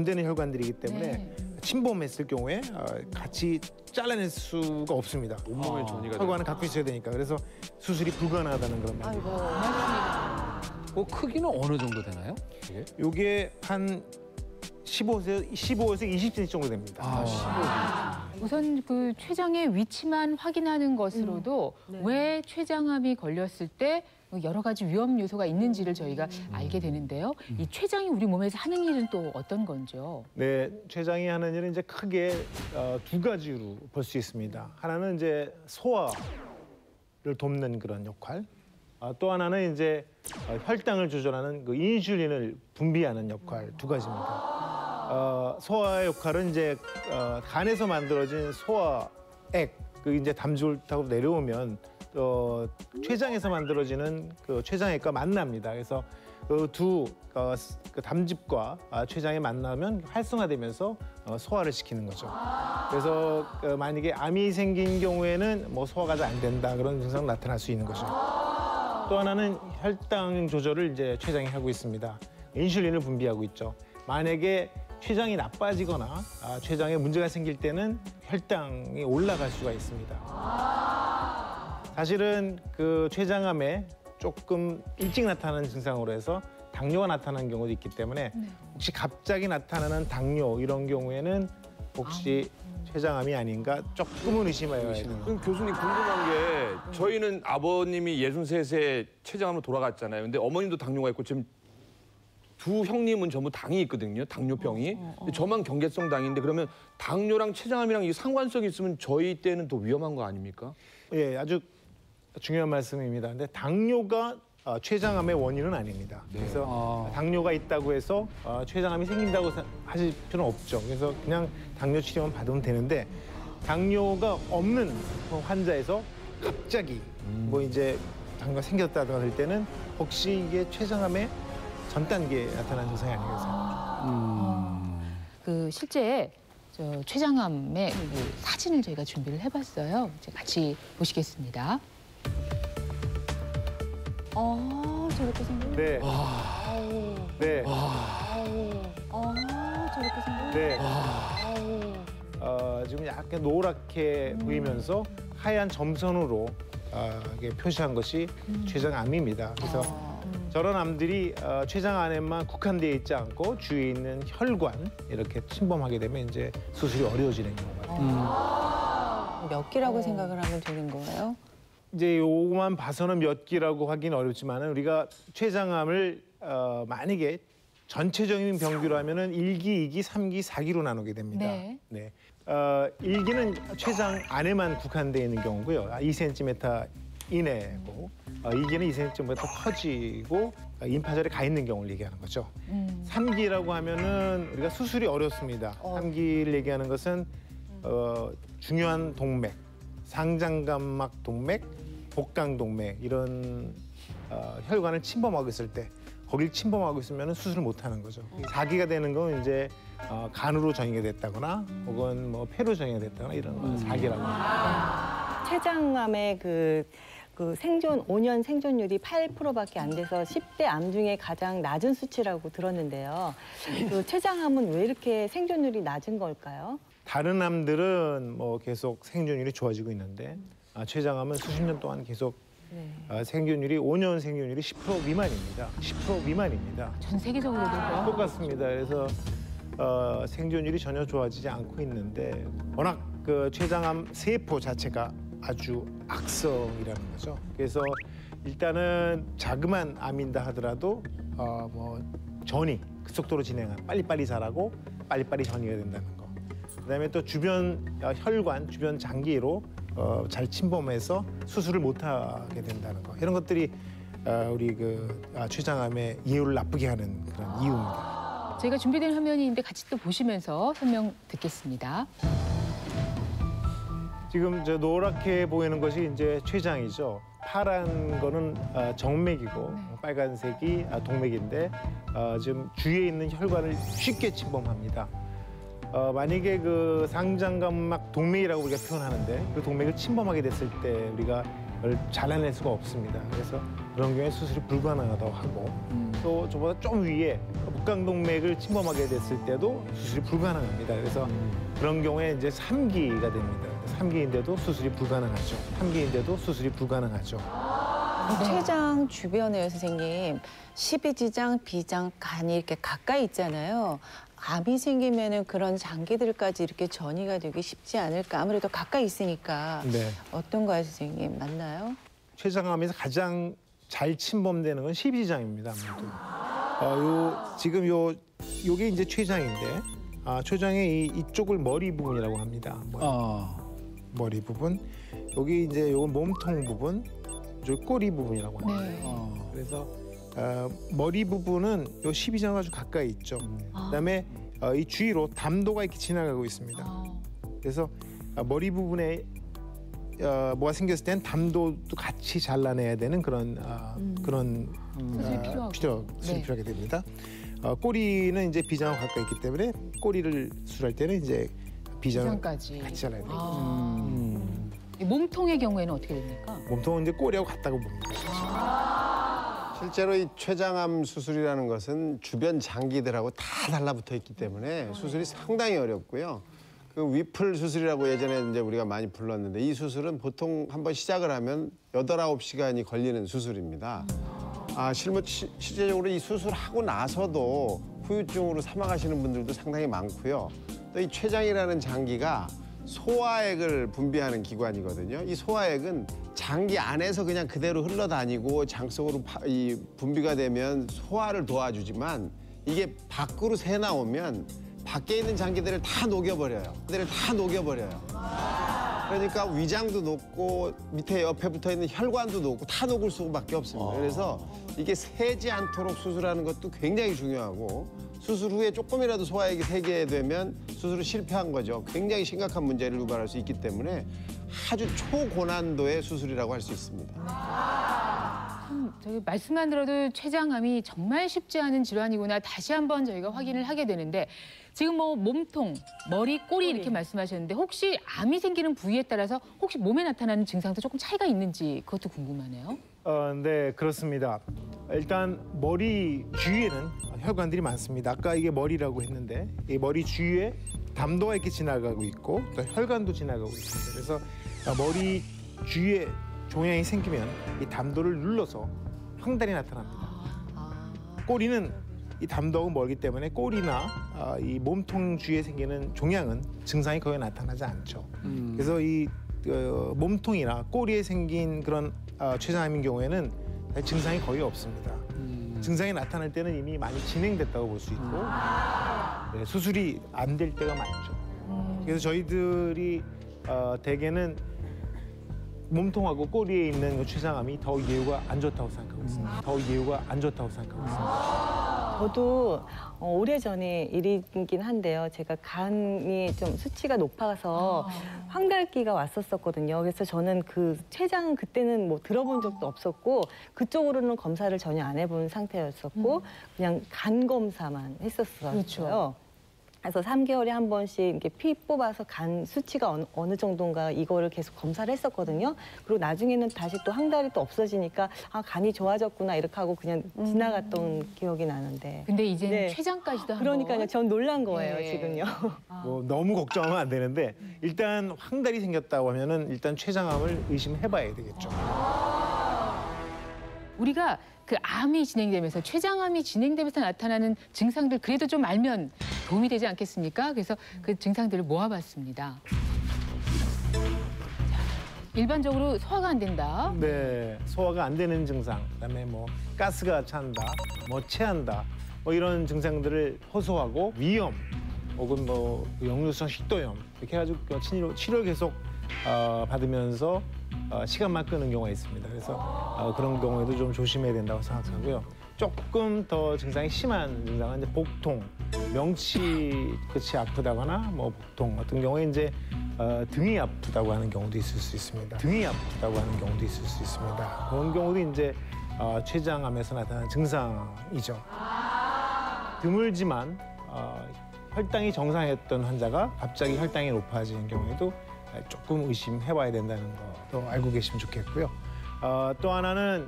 되는 혈관들이기 때문에 침범했을 경우에 같이 잘라낼 수가 없습니다. 온몸에 전이가 혈관을 갖고 있어야 되니까. 그래서 수술이 불가능하다는 그런 말입니다. 크기는 어느 정도 되나요? 이게 한 15에서 20cm 정도 됩니다. 15cm. 우선 그 췌장의 위치만 확인하는 것으로도 왜 췌장암이 걸렸을 때 여러 가지 위험 요소가 있는지를 저희가 알게 되는데요. 이 췌장이 우리 몸에서 하는 일은 또 어떤 건지요? 네, 췌장이 하는 일은 이제 크게 두 가지로 볼 수 있습니다. 하나는 이제 소화를 돕는 그런 역할, 또 하나는 이제 혈당을 조절하는 그 인슐린을 분비하는 역할 두 가지입니다. 소화의 역할은 이제 간에서 만들어진 소화액, 그 이제 담즙을 타고 내려오면 췌장에서 만들어지는 그 췌장액과 만납니다. 그래서 그 담즙과 췌장이 만나면 활성화되면서 소화를 시키는 거죠. 그래서 만약에 암이 생긴 경우에는 뭐 소화가 잘 안 된다 그런 증상 나타날 수 있는 거죠. 또 하나는 혈당 조절을 이제 췌장이 하고 있습니다. 인슐린을 분비하고 있죠. 만약에 췌장이 나빠지거나 췌장에 문제가 생길 때는 혈당이 올라갈 수가 있습니다. 사실은 그 췌장암에 조금 일찍 나타나는 증상으로 해서 당뇨가 나타나는 경우도 있기 때문에 혹시 갑자기 나타나는 당뇨 이런 경우에는 혹시 췌장암이 아닌가 조금은 의심해야 해요. 그럼 교수님 궁금한 게 저희는 아버님이 63세 췌장암으로 돌아갔잖아요. 근데 어머님도 당뇨가 있고 지금 두 형님은 전부 당이 있거든요. 당뇨병이. 근데 저만 경계성 당인데 그러면 당뇨랑 췌장암이랑 이 상관성이 있으면 저희 때는 더 위험한 거 아닙니까? 예, 아주 중요한 말씀입니다. 근데 당뇨가 췌장암의 원인은 아닙니다. 그래서 당뇨가 있다고 해서 췌장암이 생긴다고 하실 필요는 없죠. 그래서 그냥 당뇨 치료만 받으면 되는데 당뇨가 없는 환자에서 갑자기 뭐 이제 당뇨가 생겼다든가 할 때는 혹시 이게 췌장암의 전 단계에 나타나는 증상이 아닌가 생각합니다. 그 실제 췌장암의 그 사진을 저희가 준비를 해봤어요. 이제 같이 보시겠습니다. 저렇게 생겼네. 네. 네. 저렇게 생겼네. 네. 지금 약간 노랗게 보이면서 하얀 점선으로 이게 표시한 것이 췌장암입니다. 그래서 저런 암들이 췌장 안에만 국한되어 있지 않고 주위에 있는 혈관 이렇게 침범하게 되면 이제 수술이 어려워지는 경우가 몇 기라고 생각을 하면 되는 거예요? 이제 요거만 봐서는 몇 기라고 하기는 어렵지만 우리가 췌장암을 만약에 전체적인 병규로 하면은 1기, 2기, 3기, 4기로 나누게 됩니다. 네. 1기는 췌장 안에만 국한되어 있는 경우고요. 2cm 이내고 2기는 2cm 더 커지고 임파절에 가 있는 경우를 얘기하는 거죠. 3기라고 하면은 우리가 수술이 어렵습니다. 3기를 얘기하는 것은 중요한 동맥, 상장감막 동맥, 복강동맥 이런 혈관을 침범하고 있을 때 거길 침범하고 있으면 수술을 못 하는 거죠. 4기가 되는 건 이제 간으로 전이가 됐다거나 혹은 뭐 폐로 전이가 됐다거나 이런 건 4기라고 합니다. 췌장암의 그 생존 5년 생존율이 8%밖에 안 돼서 10대 암 중에 가장 낮은 수치라고 들었는데요. 그 췌장암은 왜 이렇게 생존율이 낮은 걸까요? 다른 암들은 뭐 계속 생존율이 좋아지고 있는데 췌장암은 수십 년 동안 계속 생존율이 5년 생존율이 10% 미만입니다. 10% 미만입니다. 전 세계적으로도 똑같습니다. 그래서 생존율이 전혀 좋아지지 않고 있는데 워낙 그 췌장암 세포 자체가 아주 악성이라는 거죠. 그래서 일단은 자그만 암인다 하더라도 뭐 전이 급속도로 진행한 빨리빨리 자라고 빨리빨리 전이가 된다는 거. 그다음에 또 주변 혈관, 주변 장기로 잘 침범해서 수술을 못하게 된다는 거. 이런 것들이 우리 그 췌장암의 예후를 나쁘게 하는 그런 이유입니다. 저희가 준비된 화면이 있는데 같이 또 보시면서 설명 듣겠습니다. 지금 저 노랗게 보이는 것이 이제 췌장이죠. 파란 거는 정맥이고 빨간색이 동맥인데 지금 주위에 있는 혈관을 쉽게 침범합니다. 만약에 그 상장관막 동맥이라고 우리가 표현하는데 그 동맥을 침범하게 됐을 때 우리가 그걸 잘라낼 수가 없습니다. 그래서 그런 경우에 수술이 불가능하다고 하고 또 저보다 좀 위에 목강동맥을 침범하게 됐을 때도 수술이 불가능합니다. 그래서 그런 경우에 이제 3기가 됩니다. 3기인데도 수술이 불가능하죠. 3기인데도 수술이 불가능하죠. 췌장 주변에 선생님 십이지장, 비장, 간이 이렇게 가까이 있잖아요. 암이 생기면은 그런 장기들까지 이렇게 전이가 되기 쉽지 않을까. 아무래도 가까이 있으니까. 네. 어떤가요, 선생님? 맞나요? 췌장암에서 가장 잘 침범되는 건 십이지장입니다. 지금 요게 이제 췌장인데 췌장의 이쪽을 머리 부분이라고 합니다. 머리 부분. 여기 이제 요건 몸통 부분, 저 꼬리 부분이라고 합니다. 네. 그래서 머리 부분은 요 십이지장과 아주 가까이 있죠. 그다음에 이 주위로 담도가 이렇게 지나가고 있습니다. 그래서 머리 부분에 뭐가 생겼을 땐 담도도 같이 잘라내야 되는 그런 수술이 필요하게 됩니다. 꼬리는 이제 비장과 가까이 있기 때문에 꼬리를 수술할 때는 이제 비장까지 같이 잘라야 됩니다. 몸통의 경우에는 어떻게 됩니까? 몸통은 이제 꼬리하고 같다고 봅니다. 실제로 이 췌장암 수술이라는 것은 주변 장기들하고 다 달라붙어 있기 때문에 수술이 상당히 어렵고요. 그 위플 수술이라고 예전에 이제 우리가 많이 불렀는데 이 수술은 보통 한번 시작을 하면 8, 9시간이 걸리는 수술입니다. 실제적으로 이 수술하고 나서도 후유증으로 사망하시는 분들도 상당히 많고요. 또 이 췌장이라는 장기가 소화액을 분비하는 기관이거든요. 이 소화액은 장기 안에서 그냥 그대로 흘러다니고 장 속으로 분비가 되면 소화를 도와주지만 이게 밖으로 새 나오면 밖에 있는 장기들을 다 녹여버려요. 그러니까 위장도 녹고 밑에 옆에 붙어 있는 혈관도 녹고 다 녹을 수밖에 없습니다. 그래서 이게 새지 않도록 수술하는 것도 굉장히 중요하고 수술 후에 조금이라도 소화액이 새게 되면 수술은 실패한 거죠. 굉장히 심각한 문제를 유발할 수 있기 때문에 아주 초고난도의 수술이라고 할 수 있습니다. 저희 말씀만 들어도 췌장암이 정말 쉽지 않은 질환이구나 다시 한번 저희가 확인을 하게 되는데 지금 뭐 몸통, 머리, 꼬리 이렇게 말씀하셨는데 혹시 암이 생기는 부위에 따라서 혹시 몸에 나타나는 증상도 조금 차이가 있는지 그것도 궁금하네요. 네, 그렇습니다. 일단 머리 주위에는 혈관들이 많습니다. 아까 이게 머리라고 했는데 이 머리 주위에 담도가 이렇게 지나가고 있고 또 혈관도 지나가고 있습니다. 그래서 머리 주위에 종양이 생기면 이 담도를 눌러서 황달이 나타납니다. 꼬리는 이 담도하고 멀기 때문에 꼬리나 이 몸통 주위에 생기는 종양은 증상이 거의 나타나지 않죠. 그래서 이 몸통이나 꼬리에 생긴 그런 췌장암인 경우에는 증상이 거의 없습니다. 증상이 나타날 때는 이미 많이 진행됐다고 볼 수 있고 네, 수술이 안 될 때가 많죠. 그래서 저희들이 대개는 몸통하고 꼬리에 있는 췌장암이 더 예후가 안 좋다고 생각하고 있습니다. 저도 오래전에 일이긴 한데요. 제가 간이 좀 수치가 높아서 황달기가 왔었거든요. 그래서 저는 그 췌장은 그때는 뭐 들어본 적도 없었고 그쪽으로는 검사를 전혀 안 해본 상태였었고 그냥 간 검사만 했었어요. 그렇죠. 그래서 3개월에 한 번씩 이렇게 피 뽑아서 간 수치가 어느 정도인가 이거를 계속 검사를 했었거든요. 그리고 나중에는 다시 또 황달이 또 없어지니까 간이 좋아졌구나 이렇게 하고 그냥 지나갔던 기억이 나는데. 근데 이제 췌장까지도 한번. 그러니까요. 전 놀란 거예요, 지금요. 뭐 너무 걱정하면 안 되는데 일단 황달이 생겼다고 하면은 일단 췌장암을 의심해봐야 되겠죠. 우리가 그 암이 진행되면서 췌장암이 진행되면서 나타나는 증상들 그래도 좀 알면 도움이 되지 않겠습니까? 그래서 그 증상들을 모아봤습니다. 일반적으로 소화가 안 된다. 네, 소화가 안 되는 증상, 그다음에 뭐 가스가 찬다, 뭐 체한다, 뭐 이런 증상들을 호소하고 위염 혹은 뭐 역류성 식도염 이렇게 해가지고 치료 계속 받으면서 시간만 끄는 경우가 있습니다. 그래서 그런 경우에도 좀 조심해야 된다고 생각하고요. 조금 더 증상이 심한 증상은 이제 복통, 명치 끝이 아프다거나 뭐 복통 같은 경우에 이제 등이 아프다고 하는 경우도 있을 수 있습니다. 등이 아프다고 하는 경우도 있을 수 있습니다. 그런 경우도 이제 췌장암에서 나타나는 증상이죠. 드물지만 혈당이 정상이었던 환자가 갑자기 혈당이 높아지는 경우에도 조금 의심해봐야 된다는 것도 알고 계시면 좋겠고요. 또 하나는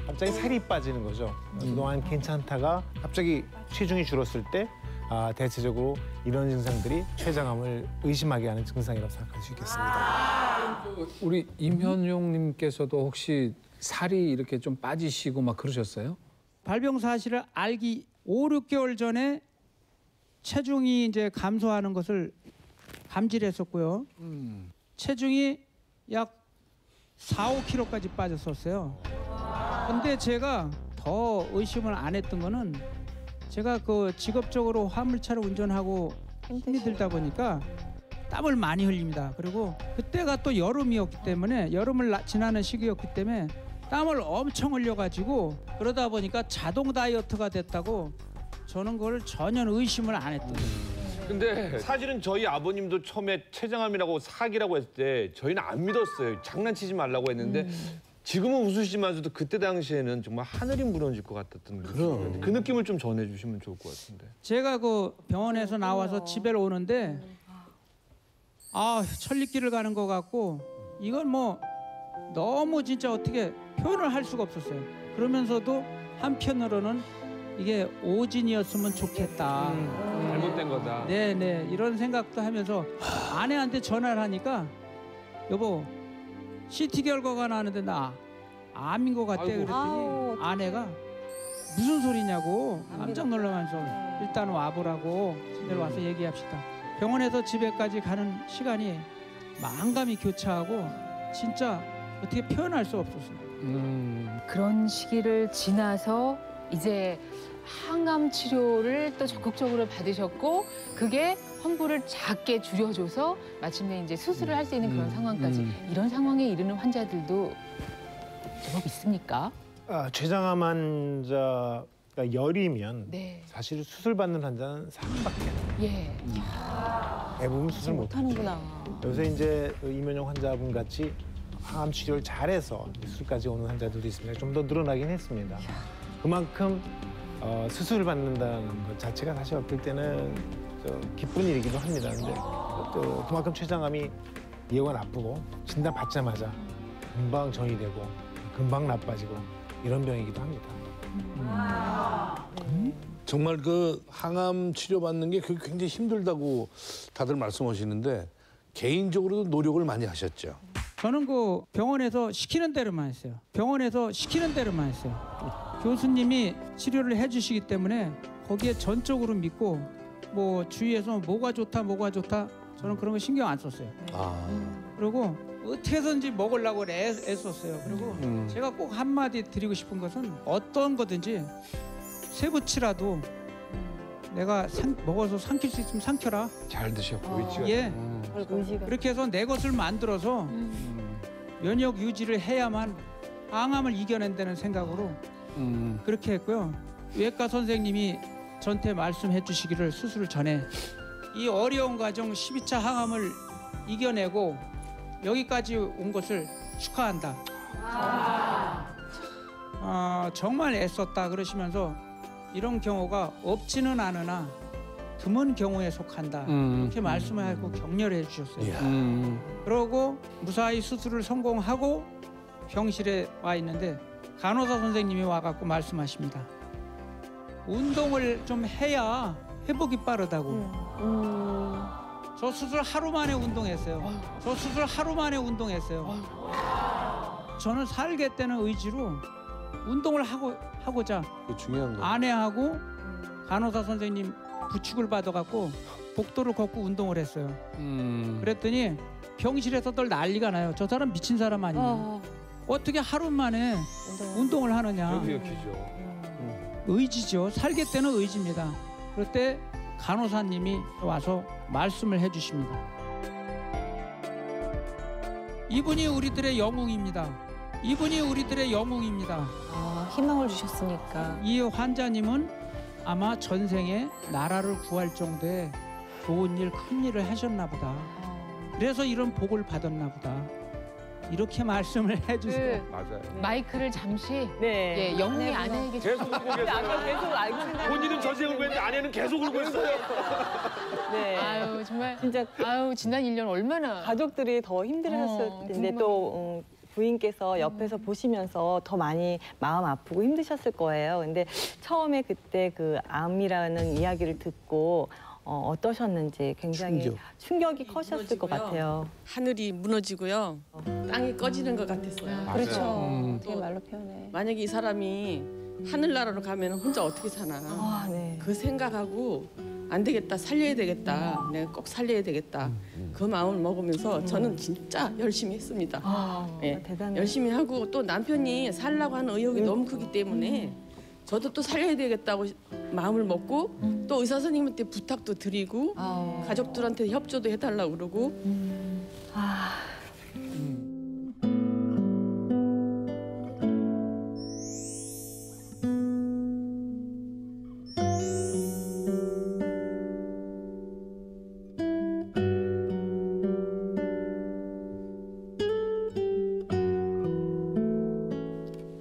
갑자기 살이 빠지는 거죠. 그동안 괜찮다가 갑자기 체중이 줄었을 때 대체적으로 이런 증상들이 췌장암을 의심하게 하는 증상이라고 생각할 수 있겠습니다. 우리 임현용님께서도 혹시 살이 이렇게 좀 빠지시고 막 그러셨어요? 발병 사실을 알기 5, 6개월 전에 체중이 이제 감소하는 것을 감지를 했었고요. 체중이 약 4, 5kg까지 빠졌었어요. 근데 제가 더 의심을 안 했던 거는 제가 그 직업적으로 화물차를 운전하고 힘이 들다 보니까 땀을 많이 흘립니다. 그리고 그때가 또 여름이었기 때문에 여름을 지나는 시기였기 때문에 땀을 엄청 흘려가지고 그러다 보니까 자동 다이어트가 됐다고 저는 그걸 전혀 의심을 안 했던 거예요. 근데 사실은 저희 아버님도 처음에 췌장암이라고 사기라고 했을 때 저희는 안 믿었어요. 장난치지 말라고 했는데 지금은 웃으시면서도 그때 당시에는 정말 하늘이 무너질 것 같았던 그 느낌을 좀 전해주시면 좋을 것 같은데. 제가 그 병원에서 나와서 집에 오는데 천리길을 가는 것 같고 이건 뭐 너무 진짜 어떻게 표현을 할 수가 없었어요. 그러면서도 한편으로는 이게 오진이었으면 좋겠다. 잘못된 거다. 네네 이런 생각도 하면서 아내한테 전화를 하니까 여보 CT 결과가 나는데 나 암인 것 같대. 그랬더니 아내가 무슨 소리냐고 깜짝 놀라면서 일단 와보라고 내려와서 얘기합시다. 병원에서 집에까지 가는 시간이 만감이 교차하고 진짜 어떻게 표현할 수 없었어요. 그런 시기를 지나서 이제 항암 치료를 또 적극적으로 받으셨고 그게 환부를 작게 줄여줘서 마침내 이제 수술을 할 수 있는 그런 상황까지 이런 상황에 이르는 환자들도 제법 있습니까? 췌장암 환자가 열이면 사실 수술 받는 환자는 3밖에 예. 대부분 수술 못 하는구나. 요새 이제 이면용 환자분 같이 항암 치료를 잘해서 수술까지 오는 환자들도 있습니다. 좀 더 늘어나긴 했습니다. 그만큼 수술을 받는다는 것 자체가 사실 어떨 때는 기쁜 일이기도 합니다. 근데 또 그만큼 췌장암이 예후가 나쁘고 진단 받자마자 금방 전이되고 금방 나빠지고 이런 병이기도 합니다. 정말 그 항암 치료받는 게 굉장히 힘들다고 다들 말씀하시는데 개인적으로도 노력을 많이 하셨죠. 저는 그 병원에서 시키는 대로만 했어요. 병원에서 시키는 대로만 했어요. 교수님이 치료를 해주시기 때문에 거기에 전적으로 믿고 뭐 주위에서 뭐가 좋다 저는 그런 거 신경 안 썼어요. 그리고 어떻게 해서든지 먹으려고 애썼어요. 그리고 제가 꼭 한마디 드리고 싶은 것은 어떤 거든지 쇠붙이라도 내가 먹어서 삼킬 수 있으면 삼켜라. 잘 드셨고 위치가. 예. 그렇게 해서 내 것을 만들어서 면역 유지를 해야만 항암을 이겨낸다는 생각으로 그렇게 했고요. 외과 선생님이 저한테 말씀해 주시기를 수술 전에 이 어려운 과정 12차 항암을 이겨내고 여기까지 온 것을 축하한다. 정말 애썼다 그러시면서 이런 경우가 없지는 않으나 드문 경우에 속한다. 이렇게 말씀하고 격려를 해주셨어요. 그러고 무사히 수술을 성공하고 병실에 와 있는데 간호사 선생님이 와갖고 말씀하십니다. 운동을 좀 해야 회복이 빠르다고. 저 수술 하루 만에 운동했어요. 저는 살겠다는 의지로 운동을 하고자 중요한 거. 아내하고 간호사 선생님 부축을 받아갖고 복도를 걷고 운동을 했어요. 그랬더니 병실에서들 난리가 나요. 저 사람 미친 사람 아니냐. 어떻게 하루 만에 운동을 하느냐. 의지죠. 살겠다는 의지입니다. 그럴 때 간호사님이 와서 말씀을 해주십니다. 이분이 우리들의 영웅입니다. 희망을 주셨으니까. 이 환자님은 아마 전생에 나라를 구할 정도의 좋은 일, 큰 일을 하셨나 보다. 그래서 이런 복을 받았나 보다. 이렇게 말씀을 해주세요. 맞아요. 마이크를 잠시 네. 예, 영미 아내에게 계속 울고 계세요. 아까 계속 알고 생각. 본인은 저세 울고 있는데 아내는 계속 울고 있어요. 네. 아유 정말 진짜 아유 지난 1년 얼마나 가족들이 더 힘들으셨을 텐데 또 부인께서 옆에서 보시면서 더 많이 마음 아프고 힘드셨을 거예요. 근데 처음에 그때 그 암이라는 이야기를 듣고 어떠셨는지 굉장히 충격이 커셨을 것 같아요. 하늘이 무너지고요. 땅이 꺼지는 것 같았어요. 그렇죠. 되게 말로 표현해. 만약에 이 사람이 하늘나라로 가면 혼자 어떻게 사나. 네. 그 생각하고 안 되겠다, 살려야 되겠다. 내가 꼭 살려야 되겠다. 그 마음을 먹으면서 저는 진짜 열심히 했습니다. 예, 대단해요. 열심히 하고 또 남편이 살라고 하는 의욕이 너무 크기 때문에 저도 또 살려야 되겠다고 마음을 먹고 또 의사 선생님한테 부탁도 드리고 가족들한테 협조도 해달라고 그러고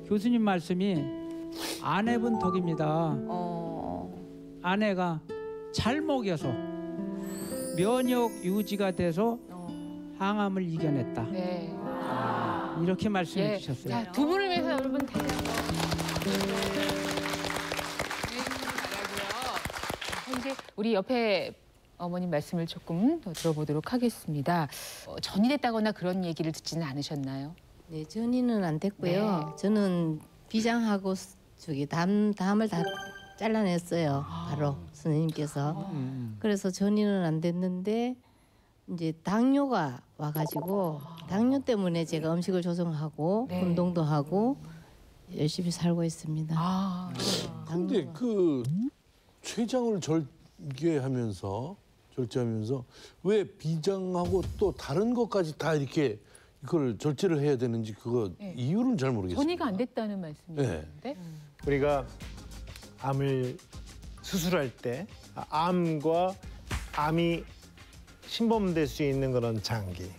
교수님 말씀이 아내분 덕입니다. 아내가 잘 먹여서 면역 유지가 돼서 항암을 이겨냈다. 네. 이렇게 말씀해 예. 주셨어요. 자, 두 분을 위해서 여러분 대단히 이제 우리 옆에 어머님 말씀을 조금 더 들어보도록 하겠습니다. 전이됐다거나 그런 얘기를 듣지는 않으셨나요? 네, 전이는 안 됐고요. 저는 비장하고 저기 담을 다 잘라냈어요. 바로 선생님께서. 그래서 전이는 안 됐는데 이제 당뇨가 와가지고 당뇨 때문에 제가 음식을 조정하고 운동도 하고 열심히 살고 있습니다. 근데 그 췌장을 절개하면서 왜 비장하고 또 다른 것까지 다 이렇게 이걸 절제를 해야 되는지 그거 이유는 잘 모르겠어요. 전이가 안 됐다는 말씀이신데 우리가 암을 수술할 때 암과 암이 침범될 수 있는 그런 장기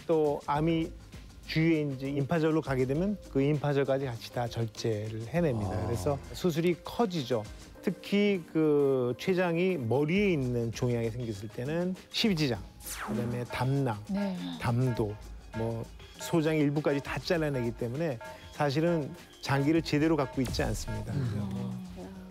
또 암이 주위에 이제 임파절로 가게 되면 그 임파절까지 같이 다 절제를 해냅니다. 그래서 수술이 커지죠. 특히 그 췌장이 머리에 있는 종양이 생겼을 때는 십이지장, 그다음에 담낭, 담도, 뭐 소장 일부까지 다 잘라내기 때문에 사실은 장기를 제대로 갖고 있지 않습니다.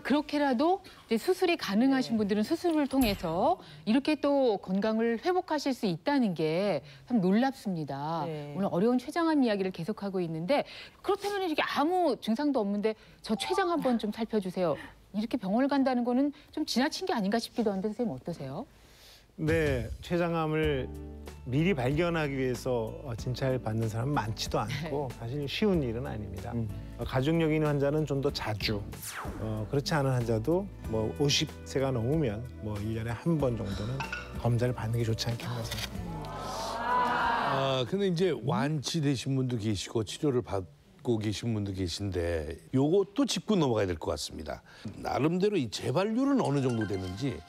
그렇게라도 이제 수술이 가능하신 분들은 수술을 통해서 이렇게 또 건강을 회복하실 수 있다는 게 참 놀랍습니다. 오늘 어려운 췌장암 이야기를 계속하고 있는데 그렇다면 이렇게 아무 증상도 없는데 저 췌장 한번 좀 살펴주세요. 이렇게 병원을 간다는 거는 좀 지나친 게 아닌가 싶기도 한데 선생님 어떠세요? 네, 췌장암을 미리 발견하기 위해서 진찰 받는 사람은 많지도 않고 사실 쉬운 일은 아닙니다. 가족력 있는 환자는 좀 더 자주, 그렇지 않은 환자도 뭐 50세가 넘으면 뭐 1년에 한 번 정도는 검사를 받는 게 좋지 않겠나 생각합니다. 근데 이제 완치되신 분도 계시고 치료를 받고 계신 분도 계신데 요것도 짚고 넘어가야 될 것 같습니다. 나름대로 이 재발률은 어느 정도 되는지.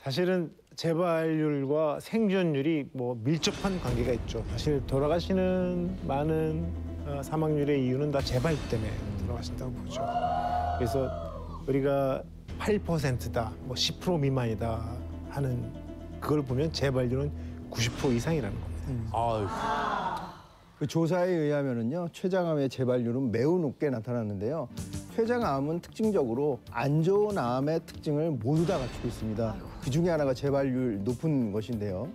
사실은 재발률과 생존율이 뭐 밀접한 관계가 있죠. 사실 돌아가시는 많은 사망률의 이유는 다 재발 때문에 돌아가신다고 보죠. 그래서 우리가 8%다, 뭐 10% 미만이다 하는 그걸 보면 재발률은 90% 이상이라는 겁니다. 그 조사에 의하면은요, 췌장암의 재발률은 매우 높게 나타났는데요. 췌장암은 특징적으로 안 좋은 암의 특징을 모두 다 갖추고 있습니다. 그 중에 하나가 재발률 높은 것인데요.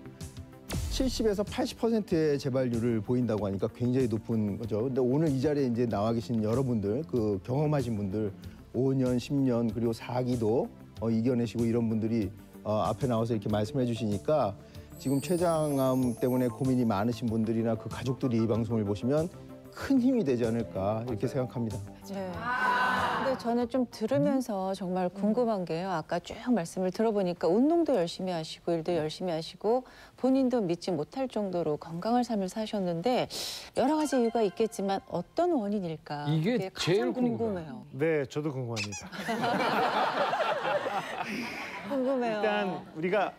70에서 80%의 재발률을 보인다고 하니까 굉장히 높은 거죠. 근데 오늘 이 자리에 이제 나와 계신 여러분들, 그 경험하신 분들, 5년, 10년 그리고 4기도 이겨내시고 이런 분들이 앞에 나와서 이렇게 말씀해 주시니까 지금 췌장암 때문에 고민이 많으신 분들이나 그 가족들이 이 방송을 보시면 큰 힘이 되지 않을까 이렇게 생각합니다. 근데 근데 저는 좀 들으면서 정말 궁금한 게요. 아까 쭉 말씀을 들어보니까 운동도 열심히 하시고 일도 열심히 하시고 본인도 믿지 못할 정도로 건강한 삶을 사셨는데 여러 가지 이유가 있겠지만 어떤 원인일까? 이게 그게 제일 가장 궁금해요. 네, 저도 궁금합니다. 궁금해요. 일단 우리가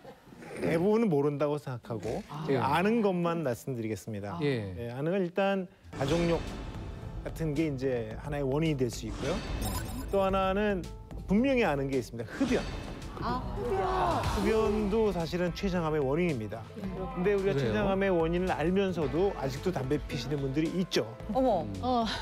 대부분은 모른다고 생각하고 제가 아는 것만 말씀드리겠습니다. 예, 아는 건 일단 가족력 같은 게 이제 하나의 원인이 될 수 있고요. 또 하나는 분명히 아는 게 있습니다. 흡연. 흡연도 사실은 췌장암의 원인입니다. 근데 우리가 그래요? 췌장암의 원인을 알면서도 아직도 담배 피시는 분들이 있죠. 어머,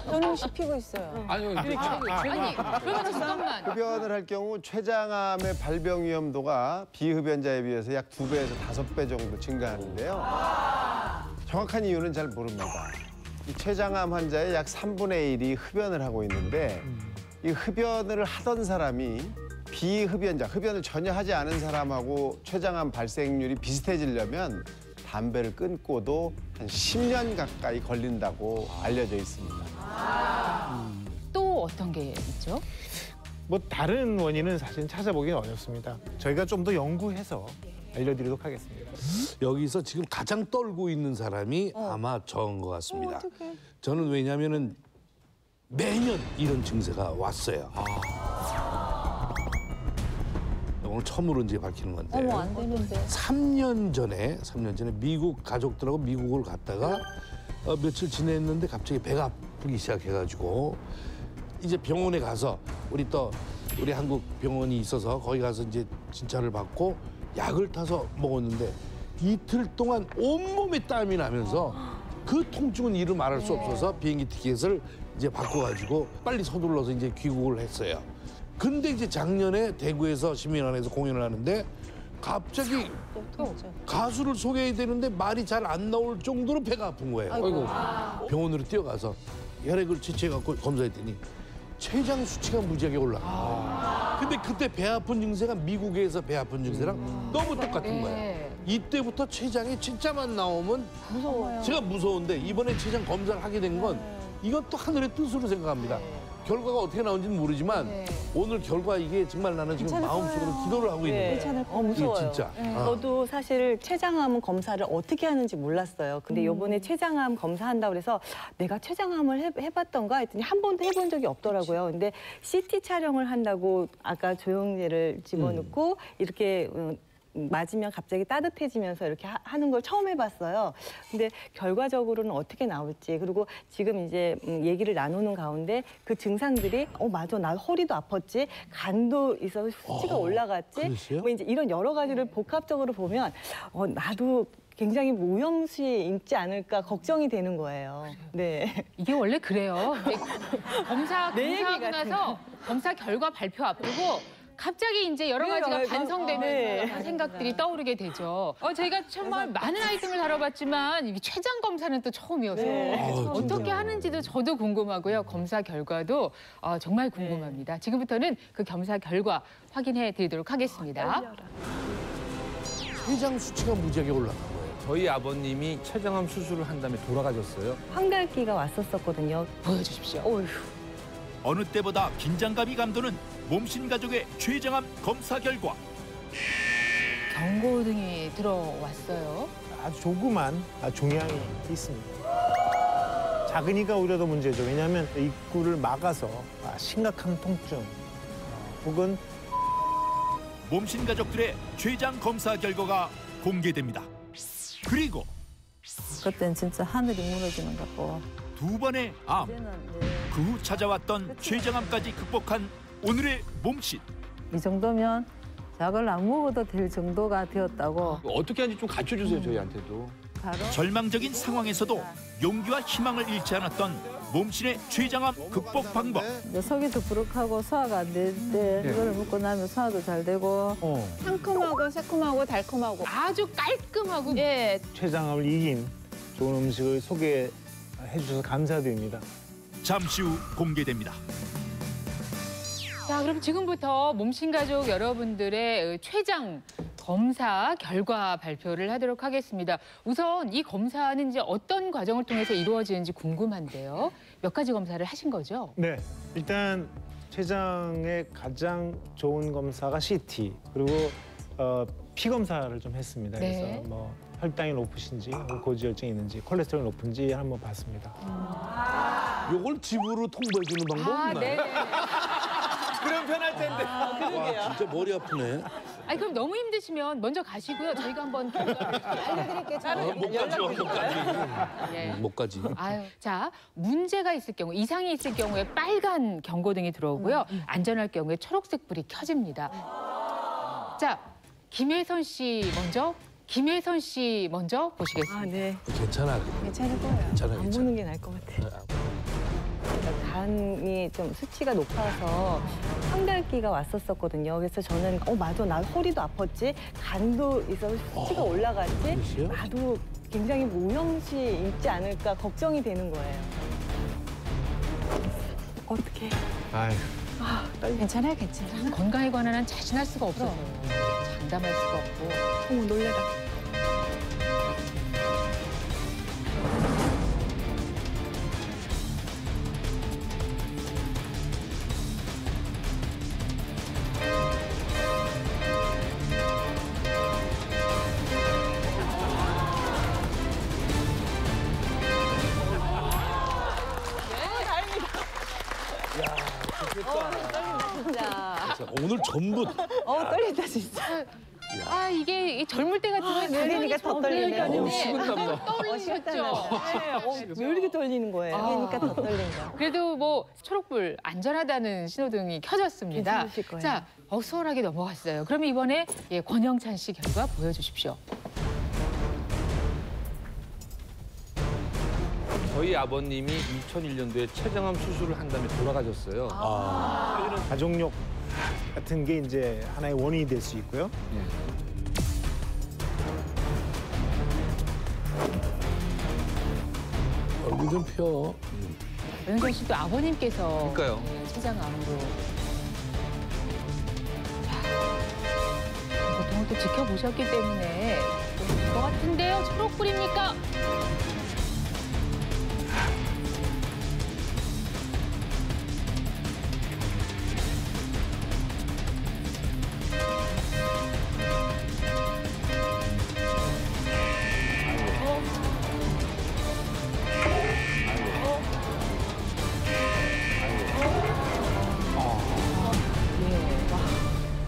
저는 혹시 피고 있어요. 아니요, 아니, 그러면 잠깐만. 흡연을 할 경우 췌장암의 발병 위험도가 비흡연자에 비해서 약 2배에서 5배 정도 증가하는데요. 정확한 이유는 잘 모릅니다. 이 췌장암 환자의 약 3분의 1이 흡연을 하고 있는데 이 흡연을 하던 사람이 비흡연자, 흡연을 전혀 하지 않은 사람하고 췌장암 발생률이 비슷해지려면 담배를 끊고도 한 10년 가까이 걸린다고 알려져 있습니다. 또 어떤 게 있죠? 뭐 다른 원인은 사실 찾아보기는 어렵습니다. 저희가 좀 더 연구해서 알려드리도록 하겠습니다. 여기서 지금 가장 떨고 있는 사람이 아마 저인 것 같습니다. 저는 왜냐하면은 매년 이런 증세가 왔어요. 오늘 처음으로 이제 밝히는 건데. 어머, 안 되는데. 3년 전에 미국 가족들하고 미국을 갔다가 며칠 지냈는데 갑자기 배가 아프기 시작해가지고 이제 병원에 가서 우리 한국 병원이 있어서 거기 가서 이제 진찰을 받고 약을 타서 먹었는데 이틀 동안 온몸에 땀이 나면서 그 통증은 이루 말할 수 없어서 비행기 티켓을 이제 바꿔가지고 빨리 서둘러서 이제 귀국을 했어요. 근데 이제 작년에 대구에서 시민원에서 공연을 하는데 갑자기 가수를 소개해야 되는데 말이 잘 안 나올 정도로 배가 아픈 거예요. 아이고. 병원으로 뛰어가서 혈액을 채취해갖고 검사했더니 췌장 수치가 무지하게 올라가. 근데 그때 배 아픈 증세가 미국에서 배 아픈 증세랑 너무 똑같은 거예요. 이때부터 췌장이 진짜만 나오면 무서워요. 제가 무서운데 이번에 췌장 검사를 하게 된 건 이건 또 하늘의 뜻으로 생각합니다. 결과가 어떻게 나온지는 모르지만 오늘 결과 이게 정말 나는 지금 마음속으로 기도를 하고 있는 거예요. 무서워요. 진짜. 저도 사실 췌장암 검사를 어떻게 하는지 몰랐어요. 근데 이번에 췌장암 검사한다고 그래서 내가 췌장암을 해봤던가 했더니 한 번도 해본 적이 없더라고요. 근데 CT 촬영을 한다고 아까 조영제를 집어넣고 이렇게 맞으면 갑자기 따뜻해지면서 이렇게 하는 걸 처음 해봤어요. 근데 결과적으로는 어떻게 나올지 그리고 지금 이제 얘기를 나누는 가운데 그 증상들이 맞아 나 허리도 아팠지 간도 있어서 수치가 올라갔지 그랬어요? 뭐 이제 이런 여러 가지를 복합적으로 보면 나도 굉장히 오염수에 있지 않을까 걱정이 되는 거예요. 네. 이게 원래 그래요. 검사하고 나서 검사 결과 발표 앞두고 갑자기 이제 여러 가지가 반성되면서 생각들이 떠오르게 되죠. 저희가 정말 많은 아이템을 다뤄봤지만 이게 췌장 검사는 또 처음이어서 어떻게 하는지도 저도 궁금하고요. 검사 결과도 정말 궁금합니다. 지금부터는 그 검사 결과 확인해 드리도록 하겠습니다. 췌장 수치가 무지하게 올라간 거예요. 저희 아버님이 췌장암 수술을 한 다음에 돌아가셨어요. 황달기가 왔었거든요. 보여주십시오. 어느 때보다 긴장감이 감도는 몸신 가족의 췌장암 검사 결과. 경고등이 들어왔어요. 아주 조그만 종양이 있습니다. 작으니까 오히려 더 문제죠. 왜냐하면 입구를 막아서 심각한 통증 혹은 몸신 가족들의 췌장 검사 결과가 공개됩니다. 그리고 그땐 진짜 하늘이 무너지는 것 같고 2번의 암, 그 후 찾아왔던 췌장암까지 극복한 오늘의 몸신. 이 정도면 약을 안 먹어도 될 정도가 되었다고. 어떻게 하는지 좀 가르쳐주세요, 저희한테도. 바로 절망적인 상황에서도 용기와 희망을 잃지 않았던 몸신의 췌장암 극복 방법. 속이 더부룩하고 소화가 안 될 때 이거를 먹고 나면 소화도 잘 되고 상큼하고 새콤하고 달콤하고 아주 깔끔하고 췌장암을 이긴 좋은 음식을 소개해 주셔서 감사드립니다. 잠시 후 공개됩니다. 자, 그럼 지금부터 몸신 가족 여러분들의 췌장 검사 결과 발표를 하도록 하겠습니다. 우선 이 검사는 이제 어떤 과정을 통해서 이루어지는지 궁금한데요. 몇 가지 검사를 하신 거죠? 네, 일단 췌장의 가장 좋은 검사가 CT 그리고 피 검사를 좀 했습니다. 네. 그래서 뭐 혈당이 높으신지 고지혈증이 있는지 콜레스테롤이 높은지 한번 봤습니다. 요걸 집으로 통보해 주는 방법 없나요? 네네. 그럼 편할 텐데. 와, 진짜 머리 아프네. 아니 그럼 너무 힘드시면 먼저 가시고요. 저희가 한번 결과를 알려드릴게요. 못 가죠, 못 가지. 예. 못 가지. 아유, 자 문제가 있을 경우, 이상이 있을 경우에 빨간 경고등이 들어오고요. 안전할 경우에 초록색 불이 켜집니다. 자 김혜선 씨 먼저. 김혜선 씨 먼저 보시겠습니다. 아, 네. 괜찮아. 괜찮을 거예요. 괜찮아, 안 괜찮아. 보는 게 나을 것 같아요. 간이 좀 수치가 높아서 황달기가 왔었거든요. 그래서 저는 맞아, 나 허리도 아팠지, 간도 있어서 수치가 올라갔지, 나도 굉장히 모형시 있지 않을까 걱정이 되는 거예요. 어떡해. 아유. 괜찮아요, 괜찮아요. 건강에 관한 한 자신할 수가 없어서 장담할 수가 없고. 어머, 놀래라. 진짜. 오늘 전부 떨린다, 진짜. 아 이게 이 젊을 때 같으면 그러니까 더 떨리네요. 식은땀나. 떨리셨죠? 왜 이렇게 떨리는 거예요? 그러니까 더 떨린 거. 그래도 뭐 초록불 안전하다는 신호등이 켜졌습니다. 괜찮으실 거예요. 자, 수월하게 넘어갔어요. 그럼 이번에 권영찬 씨 결과 보여주십시오. 저희 아버님이 2001년도에 췌장암 수술을 한 다음에 돌아가셨어요. 가족력 같은 게 이제 하나의 원인이 될 수 있고요. 얼굴 좀 펴. 권영찬 씨도 아버님께서 그러니까요. 췌장암으로. 자, 보통은 또 지켜보셨기 때문에 될 것 같은데요. 초록불입니까?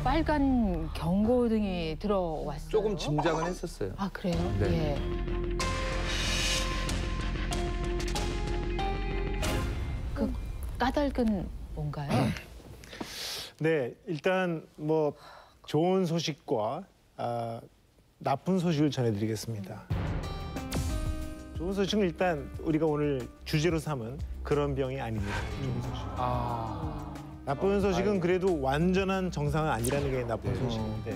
빨간 경고등이 들어왔어요. 조금 짐작은 했었어요. 아 그래요? 네. 예. 그 까닭은 뭔가요? 네, 일단 뭐 좋은 소식과 나쁜 소식을 전해드리겠습니다. 좋은 소식은 일단 우리가 오늘 주제로 삼은 그런 병이 아닙니다. 좋은 소식. 나쁜 소식은 그래도 완전한 정상은 아니라는 게 나쁜 소식인데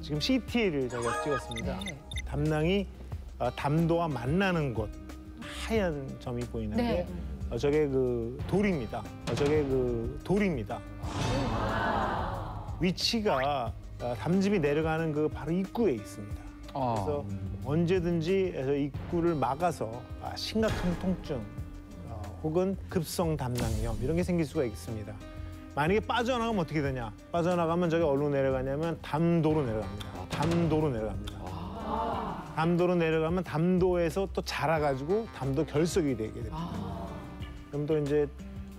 지금 CT를 저희가 찍었습니다. 담낭이 담도와 만나는 곳 하얀 점이 보이는데 저게 그 돌입니다. 저게 그 돌입니다. 위치가 담즙이 내려가는 그 바로 입구에 있습니다. 그래서 언제든지 입구를 막아서 심각한 통증 혹은 급성 담낭염 이런 게 생길 수가 있습니다. 만약에 빠져나가면 어떻게 되냐? 빠져나가면 저게 어디로 내려가냐면 담도로 내려갑니다. 담도로 내려갑니다. 담도로 내려가면 담도에서 또 자라가지고 담도 결석이 되게 됩니다. 그럼 또 이제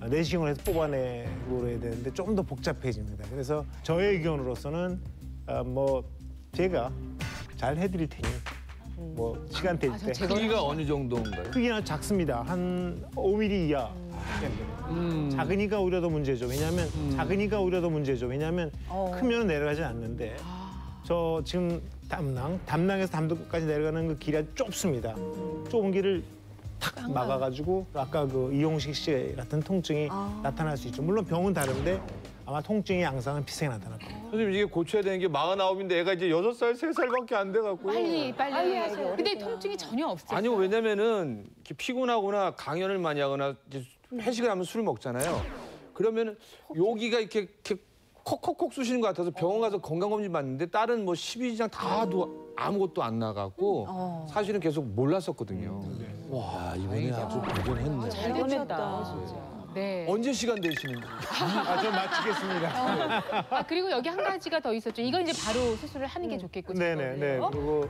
내시경을 해서 뽑아내고 해야 되는데 좀 더 복잡해집니다. 그래서 저의 의견으로서는 뭐 제가 잘 해드릴 테니 뭐 시간 될 때 크기가 어느 정도인가요? 크기는 작습니다. 한 5mm 이하. 작으니까 오히려 더 문제죠. 왜냐하면 작으니까 오히려 더 문제죠. 왜냐하면 크면 내려가지 않는데 저 지금 담낭에서 담도까지 내려가는 그 길이 아주 좁습니다. 좁은 길을 탁 막아가지고 아까 그 이용식 씨 같은 통증이 나타날 수 있죠. 물론 병은 다른데 아마 통증의 양상은 비슷하게 나타날 겁니다. 선생님 이게 고쳐야 되는 게 49인데 애가 이제 6살, 3살밖에 안 돼갖고요. 빨리 하세요. 근데 통증이 전혀 없어요. 아니요, 왜냐면은 이렇게 피곤하거나 강연을 많이 하거나 이제 회식을 하면 술을 먹잖아요. 그러면은 여기가 이렇게 콕콕콕 쑤시는 것 같아서 병원 가서 건강검진 받는데 다른 뭐 12지장 다도 아무것도 안 나갔고 사실은 계속 몰랐었거든요. 와, 이번에 아주 발견했네. 잘 됐다. 네. 언제 시간 되시는지. 좀 마치겠습니다. 그리고 여기 한 가지가 더 있었죠. 이거 이제 바로 수술을 하는 게 좋겠고. 네네. 그리고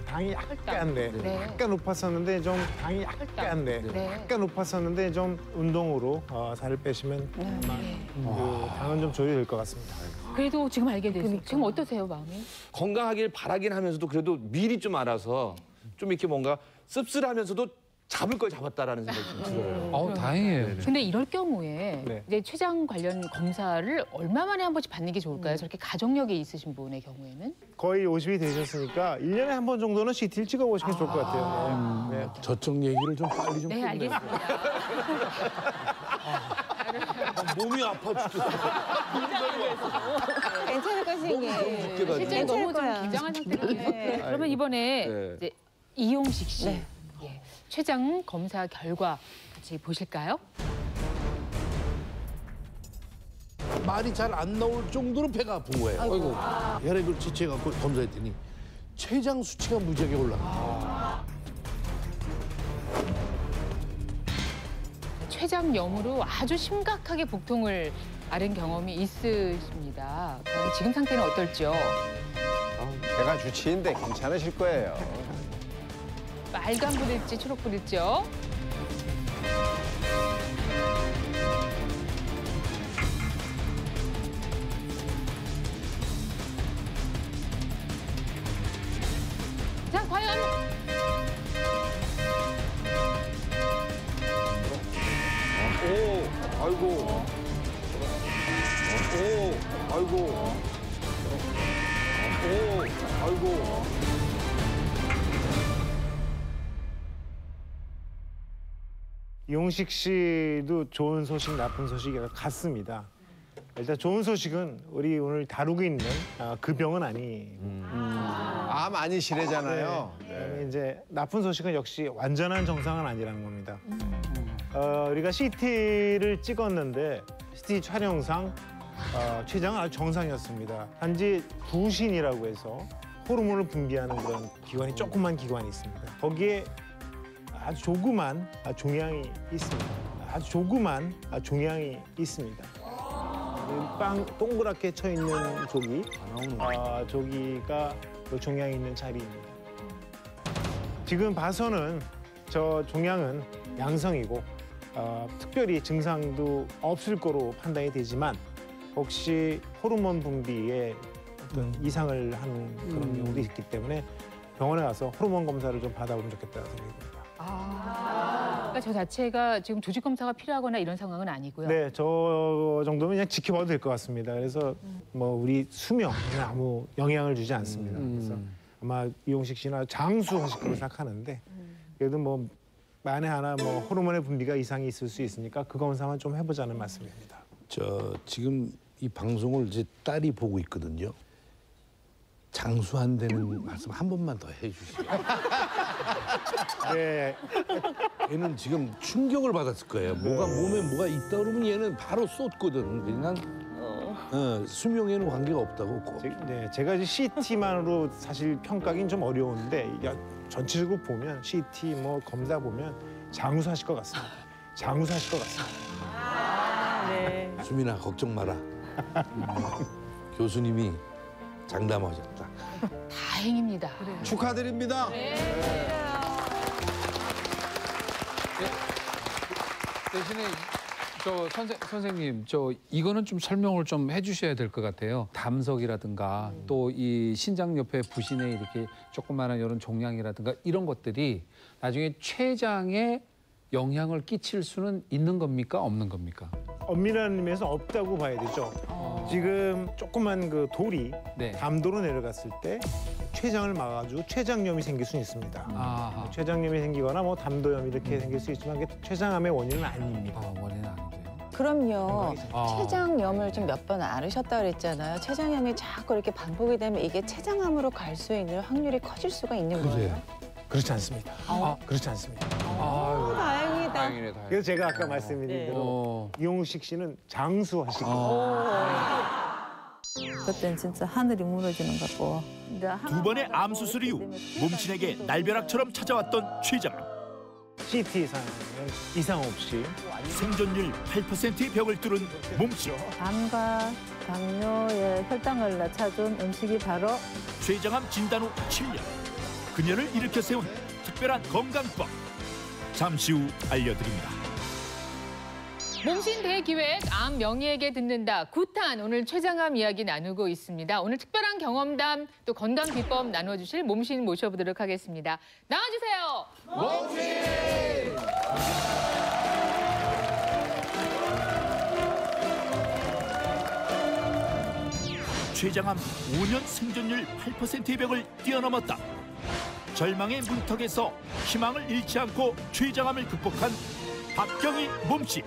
당이 약간 약간 높았었는데 좀 당이 약간 약간 높았었는데 좀 운동으로 살을 빼시면 당은 좀 조절될 것 같습니다. 그래도 지금 알게 됐어요. 지금 어떠세요, 마음이? 건강하길 바라긴 하면서도 그래도 미리 좀 알아서 좀 이렇게 뭔가 씁쓸하면서도 잡을 걸 잡았다라는 생각이 좀 들어요. 다행이에요. 근데 이럴 경우에 이제 췌장 관련 검사를 얼마 만에 한 번씩 받는 게 좋을까요? 저렇게 가족력이 있으신 분의 경우에는? 거의 50이 되셨으니까 1년에 한 번 정도는 CT를 찍어보시면 좋을 것 같아요. 저쪽 얘기를 좀 빨리 좀. 네, 알겠습니다. 몸이 아파 죽겠어. 괜찮을 것이니. 실제 너무 좀 긴장한 상태로. 그러면 이번에 이제 이용식 씨. 췌장 검사 결과 같이 보실까요? 말이 잘 안 나올 정도로 배가 아픈 거예요. 아이고. 혈액을 지체해갖고 검사했더니 췌장 수치가 무지하게 올라가. 췌장염으로 아주 심각하게 복통을 앓은 경험이 있으십니다. 그럼 지금 상태는 어떨지요? 배가 주치인데 괜찮으실 거예요. 빨간불일지 초록불일지요? 자, 과연? 아이고. 아이고. 아이고. 이용식 씨도 좋은 소식, 나쁜 소식이 같습니다. 일단 좋은 소식은 우리 오늘 다루고 있는 그 병은 암 아니시래잖아요. 그다음에 이제 나쁜 소식은 역시 완전한 정상은 아니라는 겁니다. 우리가 CT를 찍었는데 CT 촬영상 췌장은 아주 정상이었습니다. 단지 부신이라고 해서 호르몬을 분비하는 그런 기관이 조그만 기관이 있습니다. 거기에 아주 조그만 종양이 있습니다. 아주 조그만 종양이 있습니다. 빵 동그랗게 쳐 있는 쪽이 저기가 그 종양이 있는 자리입니다. 지금 봐서는 저 종양은 양성이고 특별히 증상도 없을 거로 판단이 되지만 혹시 호르몬 분비에 어떤 이상을 하는 그런 경우도 있기 때문에 병원에 가서 호르몬 검사를 좀 받아보면 좋겠다는 생각이 듭니다. 그러니까 저 자체가 지금 조직 검사가 필요하거나 이런 상황은 아니고요. 네, 저 정도면 그냥 지켜봐도 될 것 같습니다. 그래서 뭐 우리 수명에 아무 영향을 주지 않습니다. 그래서 아마 이용식 씨나 장수하실 거로 생각하는데 그래도 뭐 만에 하나 뭐 호르몬의 분비가 이상이 있을 수 있으니까 그 검사만 좀 해보자는 말씀입니다. 지금 이 방송을 제 딸이 보고 있거든요. 장수한다는 말씀 한 번만 더 해주시죠. 네. 얘는 지금 충격을 받았을 거예요. 몸에 뭐가 있다 그러면 얘는 바로 쏟거든. 그냥 수명에는 관계가 없다고. 네, 제가 이제 CT만으로 사실 평가하기는 좀 어려운데 전체적으로 보면 CT 뭐 검사 보면 장수하실 것 같습니다. 장수하실 것 같습니다. 네. 수민아 걱정 마라. 교수님이 장담하셨다. 다행입니다. 축하드립니다. 대신에 선생님 이거는 좀 설명을 좀 해주셔야 될 것 같아요. 담석이라든가 또 이 신장 옆에 부신에 이렇게 조그마한 이런 종양이라든가 이런 것들이 나중에 췌장에 영향을 끼칠 수는 있는 겁니까 없는 겁니까? 엄밀한 의미에서 없다고 봐야 되죠. 지금 조그만 그 돌이 담도로 내려갔을 때 췌장을 막아주고 췌장염이 생길 수 있습니다. 췌장염이 생기거나 뭐 담도염 이렇게 생길 수 있지만 그게 췌장암의 원인은 아닙니다. 원인은 아닌데요. 그럼요. 췌장염을 좀 몇 번 앓으셨다 그랬잖아요. 췌장염이 자꾸 이렇게 반복이 되면 이게 췌장암으로 갈 수 있는 확률이 커질 수가 있는 거예요. 그렇지 않습니다. 그렇지 않습니다. 다행이다. 다행이네. 그래서 제가 아까 말씀드린 대로 이용식 씨는 장수하실 겁니다. 그땐 진짜 하늘이 무너지는 것 같고. 두 번의 암 수술 이후 몸신에게 날벼락처럼 찾아왔던 췌장암. CT 이상 없이 생존율 8%의 벽을 뚫은 몸씨. 암과 당뇨의 혈당을 낮춰준 음식이 바로 췌장암 진단 후 7년. 그녀를 일으켜 세운 특별한 건강법. 잠시 후 알려드립니다. 몸신 대기획 암 명의에게 듣는다 9탄 오늘 췌장암 이야기 나누고 있습니다. 오늘 특별한 경험담 또 건강 비법 나눠주실 몸신 모셔보도록 하겠습니다. 나와주세요. 몸신! 췌장암 5년 생존율 8%의 벽을 뛰어넘었다. 절망의 문턱에서 희망을 잃지 않고 췌장암을 극복한 박경희 몸씨.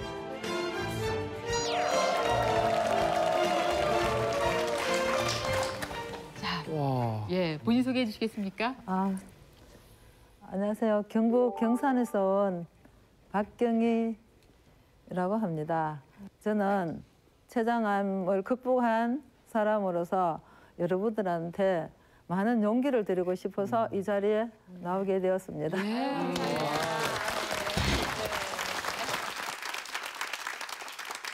자, 예, 본인 소개해 주시겠습니까? 안녕하세요. 경북 경산에서 온 박경희라고 합니다. 저는 췌장암을 극복한 사람으로서 여러분들한테 많은 용기를 드리고 싶어서 이 자리에 나오게 되었습니다.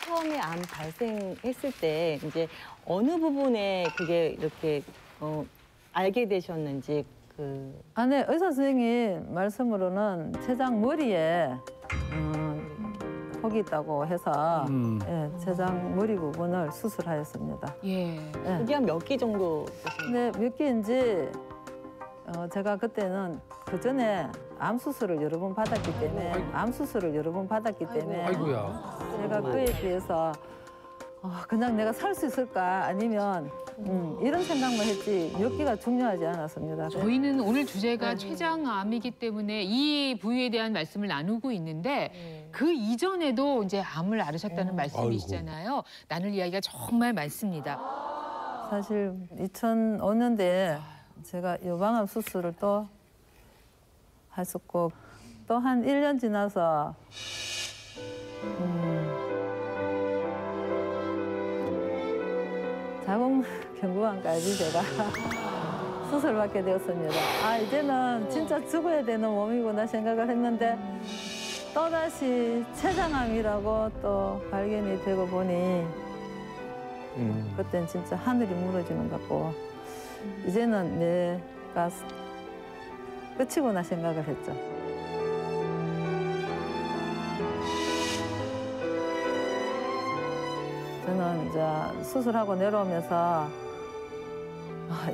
처음에 암 발생했을 때 이제 어느 부분에 그게 이렇게 알게 되셨는지 네, 의사 선생님 말씀으로는 췌장 머리에 혹이 있다고 해서 예, 췌장 머리 부분을 수술하였습니다. 그게 한 몇 기 정도 되셨나요? 네, 몇 기인지 제가 그때는 그 전에 암 수술을 여러 번 받았기 때문에 아이고야. 제가 그에 비해서 그냥 내가 살 수 있을까 아니면 이런 생각만 했지 몇 기가 중요하지 않았습니다. 저희는 오늘 주제가 췌장암이기 때문에 이 부위에 대한 말씀을 나누고 있는데 그 이전에도 이제 암을 앓으셨다는 말씀이시잖아요. 나눌 이야기가 정말 많습니다. 사실 2005년도에 제가 유방암 수술을 또 했었고 또 한 1년 지나서 자궁경부암까지 제가 수술받게 되었습니다. 이제는 진짜 죽어야 되는 몸이구나 생각을 했는데 또다시 췌장암이라고 또 발견이 되고 보니 그땐 진짜 하늘이 무너지는 것 같고 이제는 내가 끝이구나 생각을 했죠. 저는 이제 수술하고 내려오면서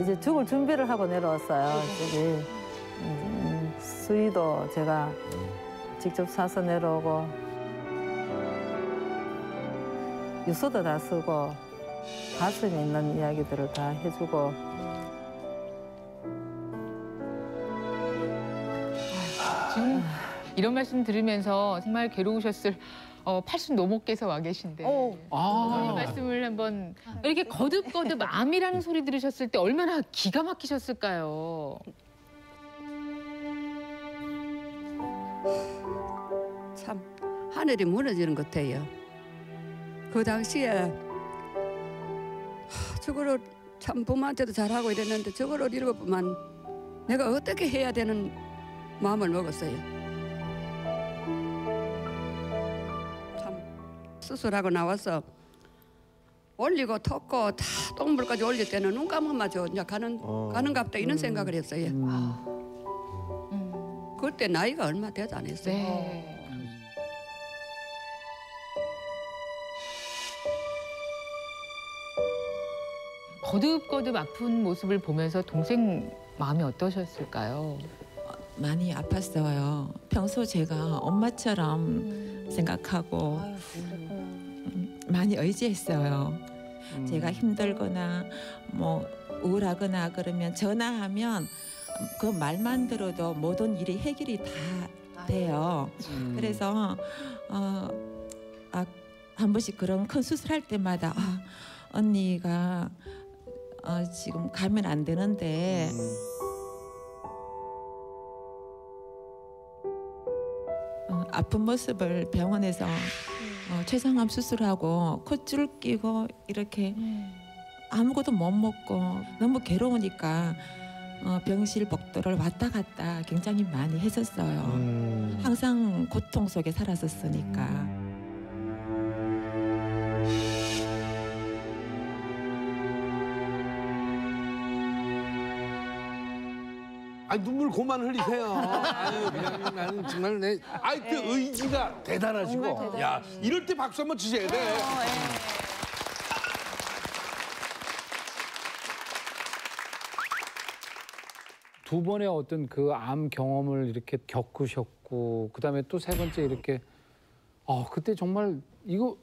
이제 죽을 준비를 하고 내려왔어요. 저기 수의도 제가 직접 사서 내려오고 유서도 다 쓰고 가슴에 있는 이야기들을 다 해주고 지금 이런 말씀 들으면서 정말 괴로우셨을 80 넘었께서 와 계신데 어머니 말씀을 한번 이렇게 거듭거듭 암이라는 소리 들으셨을 때 얼마나 기가 막히셨을까요? 참 하늘이 무너지는 것 같아요. 그 당시에 저거를 참 부모한테도 잘하고 이랬는데 저거를 이러고만 내가 어떻게 해야 되는 마음을 먹었어요. 수술하고 나와서 올리고 턱고 다 똥물까지 올릴 때는 눈 감으면 저 이제 가는갑다 이런 생각을 했어요. 그때 나이가 얼마 되지 않았어요. 거듭거듭 아픈 모습을 보면서 동생 마음이 어떠셨을까요? 많이 아팠어요. 평소 제가 엄마처럼 생각하고 많이 의지했어요. 제가 힘들거나 뭐 우울하거나 그러면 전화하면 그 말만 들어도 모든 일이 해결이 다 돼요. 그래서 한 번씩 그런 큰 수술할 때마다 언니가 지금 가면 안 되는데 아픈 모습을 병원에서 췌장암 수술하고 콧줄 끼고 이렇게 아무것도 못 먹고 너무 괴로우니까 병실 복도를 왔다 갔다 굉장히 많이 했었어요. 항상 고통 속에 살았었으니까. 아니 눈물 그만 흘리세요. 아유 그냥 나는 정말 내 아이 그 의지가 대단하시고 야 이럴 때 박수 한번 주셔야 돼. 두 번의 어떤 그 암 경험을 이렇게 겪으셨고 그다음에 또 세 번째 이렇게 그때 정말 이거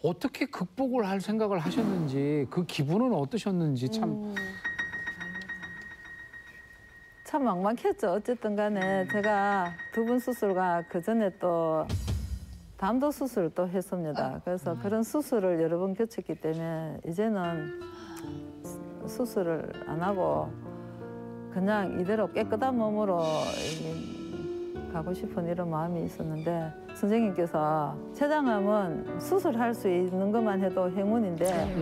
어떻게 극복을 할 생각을 하셨는지 그 기분은 어떠셨는지 참. 참 막막했죠. 어쨌든 간에 제가 두 번 수술과 그 전에 또 담도 수술을 또 했습니다. 그래서 그런 수술을 여러 번 겪었기 때문에 이제는 수술을 안 하고 그냥 이대로 깨끗한 몸으로 가고 싶은 이런 마음이 있었는데 선생님께서 췌장암은 수술할 수 있는 것만 해도 행운인데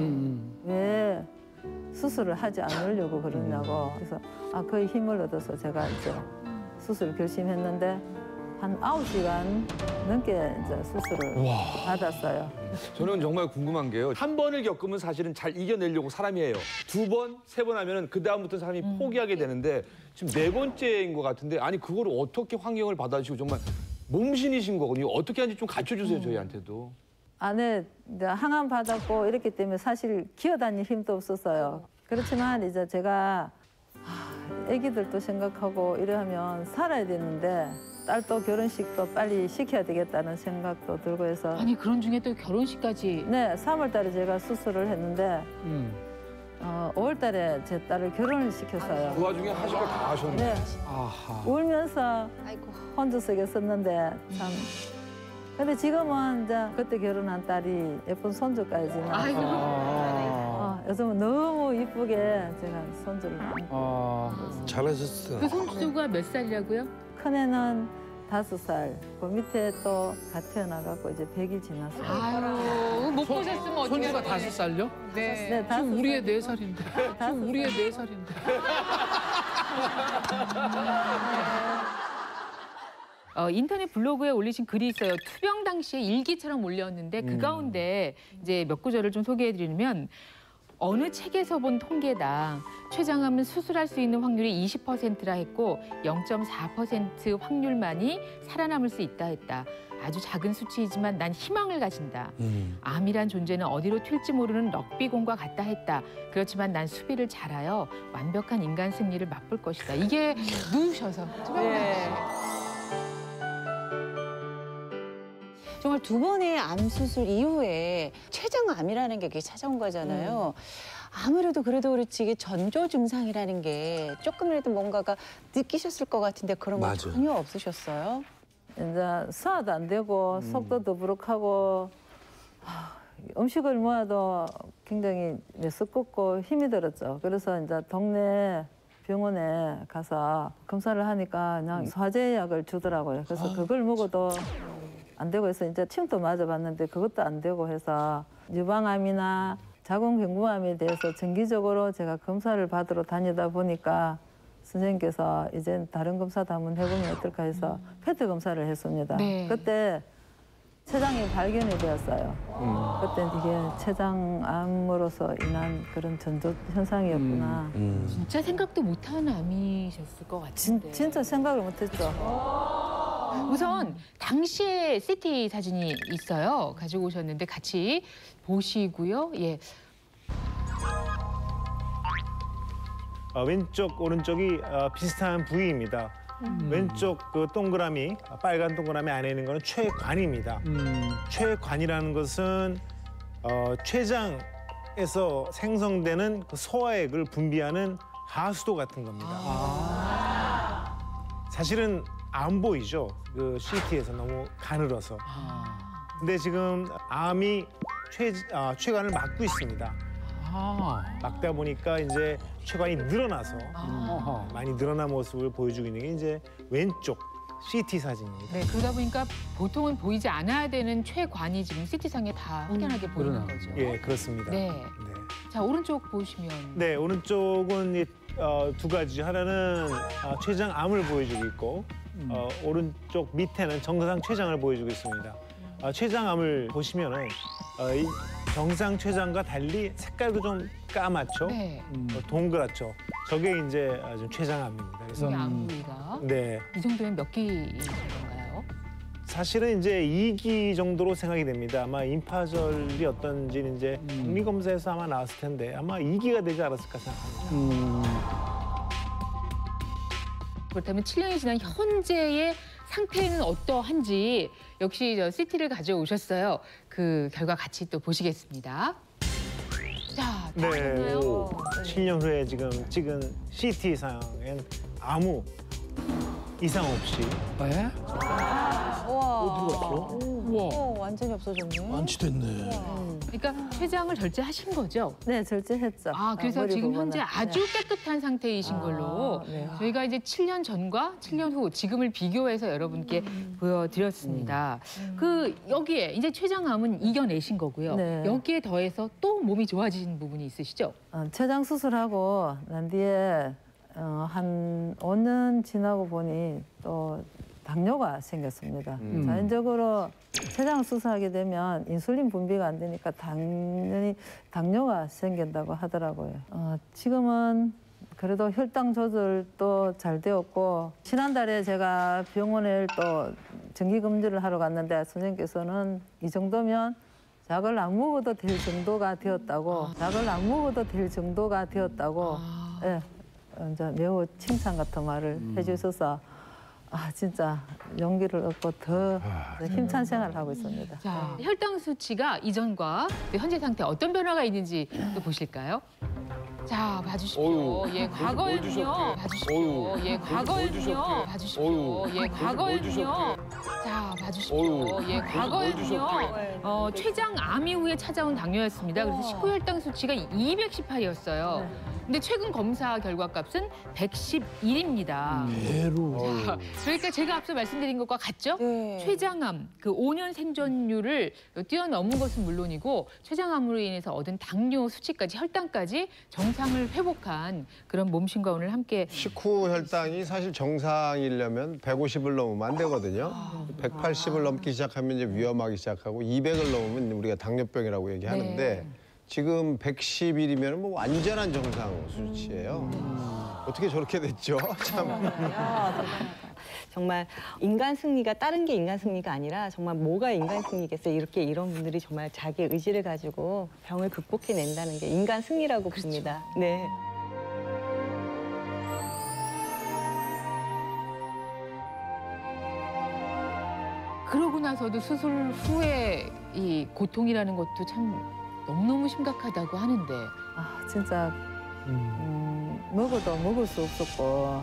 왜 수술을 하지 않으려고 그러냐고. 그래서 그 힘을 얻어서 제가 이제 수술 결심했는데 한 9시간 넘게 이제 수술을 받았어요. 저는 정말 궁금한 게요. 한 번을 겪으면 사실은 잘 이겨내려고 사람이에요. 두 번, 세 번 하면은 그 다음부터 사람이 포기하게 되는데 지금 네 번째인 것 같은데 아니 그거를 어떻게 환경을 받아주시고 정말 몸신이신 거거든요. 어떻게 하는지 좀 가르쳐주세요 저희한테도. 안에 이제 항암 받았고 이랬기 때문에 사실 기어다닐 힘도 없었어요. 그렇지만 이제 제가 애기들도 생각하고 이러면 살아야 되는데 딸도 결혼식도 빨리 시켜야 되겠다는 생각도 들고 해서. 아니 그런 중에 또 결혼식까지. 네, 3월 달에 제가 수술을 했는데 5월 달에 제 딸을 결혼을 시켰어요. 그 와중에 하실 거 다 하셨네. 네. 아하. 울면서 혼자서 썼는데 참. 근데 지금은 이제 그때 결혼한 딸이 예쁜 손주까지 낳아서 요즘은 너무 이쁘게 제가 손주를 잘하셨어. 그 손주가 몇 살이라고요? 큰애는 5살, 그 밑에 또 갓 태어나갖고 이제 100일 지났어요. 아유, 못 보셨으면 어떻게 손주가 5살요? 네. 네, 지금 우리의 4살인데. 지금 우리의 4살인데. 인터넷 블로그에 올리신 글이 있어요. 투병 당시에 일기처럼 올렸는데 그 가운데 이제 몇 구절을 좀 소개해드리면 어느 책에서 본 통계다. 췌장암은 수술할 수 있는 확률이 20%라 했고 0.4% 확률만이 살아남을 수 있다 했다. 아주 작은 수치이지만 난 희망을 가진다. 암이란 존재는 어디로 튈지 모르는 럭비공과 같다 했다. 그렇지만 난 수비를 잘하여 완벽한 인간 승리를 맛볼 것이다. 이게 누우셔서 투병 당시에. 정말 두 번의 암 수술 이후에 췌장암이라는 게 찾아온 거잖아요. 아무래도 그래도 그렇지 이게 전조 증상이라는 게 조금이라도 뭔가가 느끼셨을 것 같은데 그런 거 전혀 없으셨어요? 이제 소화도 안 되고 속도 더부룩하고 음식을 모아도 굉장히 메스껍고 힘이 들었죠. 그래서 이제 동네 병원에 가서 검사를 하니까 그냥 소화제약을 주더라고요. 그래서 그걸 먹어도 안 되고 해서 이제 침도 맞아봤는데 그것도 안 되고 해서 유방암이나 자궁경부암에 대해서 정기적으로 제가 검사를 받으러 다니다 보니까 선생님께서 이제 다른 검사도 한번 해보면 어떨까 해서 페트 검사를 했습니다. 네. 그때 췌장이 발견이 되었어요. 그때 이게 췌장암으로서 인한 그런 전조 현상이었구나. 진짜 생각도 못하는 암이셨을 것 같은데. 진짜 생각을 못했죠. 우선 당시에 CT 사진이 있어요. 가지고 오셨는데 같이 보시고요. 예. 왼쪽, 오른쪽이 비슷한 부위입니다. 왼쪽 그 동그라미, 빨간 동그라미 안에 있는 거는 췌관입니다. 췌관이라는 것은 췌장에서 생성되는 그 소화액을 분비하는 하수도 같은 겁니다. 사실은 안 보이죠. 그 CT에서 너무 가늘어서. 근데 지금 암이 췌관을 막고 있습니다. 막다 보니까 이제 췌관이 늘어나서 많이 늘어난 모습을 보여주고 있는 게 이제 왼쪽 CT 사진입니다. 네, 그러다 보니까 보통은 보이지 않아야 되는 췌관이 지금 CT상에 다 확연하게 보이는 거죠. 예, 그렇습니다. 네. 자, 오른쪽 보시면. 네, 오른쪽은 두 가지. 하나는 췌장암을 보여주고 있고 오른쪽 밑에는 정상 췌장을 보여주고 있습니다. 췌장암을 보시면은 이 정상 췌장과 달리 색깔도 좀 까맣죠. 네. 동그랗죠. 저게 이제 좀 췌장암입니다. 그래서 암 부위가 네. 이 정도면 몇 기인 건가요? 사실은 이제 2기 정도로 생각이 됩니다. 아마 임파절이 어떤지는 이제 국리검사에서 아마 나왔을 텐데 아마 2기가 되지 않았을까 생각합니다. 그렇다면 7년이 지난 현재의 상태는 어떠한지 역시 저 CT를 가져오셨어요. 그 결과 같이 또 보시겠습니다. 자, 네. 보셨나요? 7년 후에 지금 찍은 CT상엔 아무 이상 없이. 네? 우와. 어디 갔어? 우와. 완전히 없어졌네. 완치됐네. 그러니까 췌장을 절제하신 거죠? 네, 절제했죠. 그래서 머리 지금 부분은. 현재 아주 깨끗한 상태이신 걸로 네. 저희가 이제 7년 전과 7년 후 지금을 비교해서 여러분께 보여드렸습니다. 그 여기에 이제 췌장암은 이겨내신 거고요. 네. 여기에 더해서 또 몸이 좋아지신 부분이 있으시죠? 췌장 수술하고 난 뒤에 한 5년 지나고 보니 또 당뇨가 생겼습니다. 자연적으로 췌장 수술하게 되면 인슐린 분비가 안 되니까 당연히 당뇨가 생긴다고 하더라고요. 지금은 그래도 혈당 조절도 잘 되었고 지난달에 제가 병원에 또 정기 검진을 하러 갔는데 선생님께서는 이 정도면 약을 안 먹어도 될 정도가 되었다고 약을 안 먹어도 될 정도가 되었다고 예, 이제 매우 칭찬 같은 말을 해주셔서 진짜 용기를 얻고 더 힘찬 생활을 하고 있습니다. 자, 혈당 수치가 이전과 현재 상태 어떤 변화가 있는지 또 보실까요? 자, 봐주십시오. 예, 과거에는요. 봐주십시오. 예, 과거에는요. 봐주십시오. 예, 과거에는요. 자, 봐주십시오. 예, 과거에는요. 췌장암 이후에 찾아온 당뇨였습니다. 그래서 식후 혈당 수치가 218이었어요. 근데 최근 검사 결과값은 111입니다. 자, 그러니까 제가 앞서 말씀드린 것과 같죠? 췌장암, 그 5년 생존율을 뛰어넘은 것은 물론이고 췌장암으로 인해서 얻은 당뇨 수치까지 혈당까지 정상을 회복한 그런 몸신과 오늘 함께 식후 혈당이 사실 정상이려면 150을 넘으면 안 되거든요. 180을 넘기 시작하면 이제 위험하기 시작하고 200을 넘으면 우리가 당뇨병이라고 얘기하는데 지금 111이면 뭐 완전한 정상 수치예요. 어떻게 저렇게 됐죠? 참. 정말 인간 승리가 다른 게 인간 승리가 아니라 정말 뭐가 인간 승리겠어요. 이렇게 이런 분들이 정말 자기 의지를 가지고 병을 극복해낸다는 게 인간 승리라고 봅니다. 네. 그러고 나서도 수술 후에 이 고통이라는 것도 참 너무너무 심각하다고 하는데 진짜 먹어도 먹을 수 없었고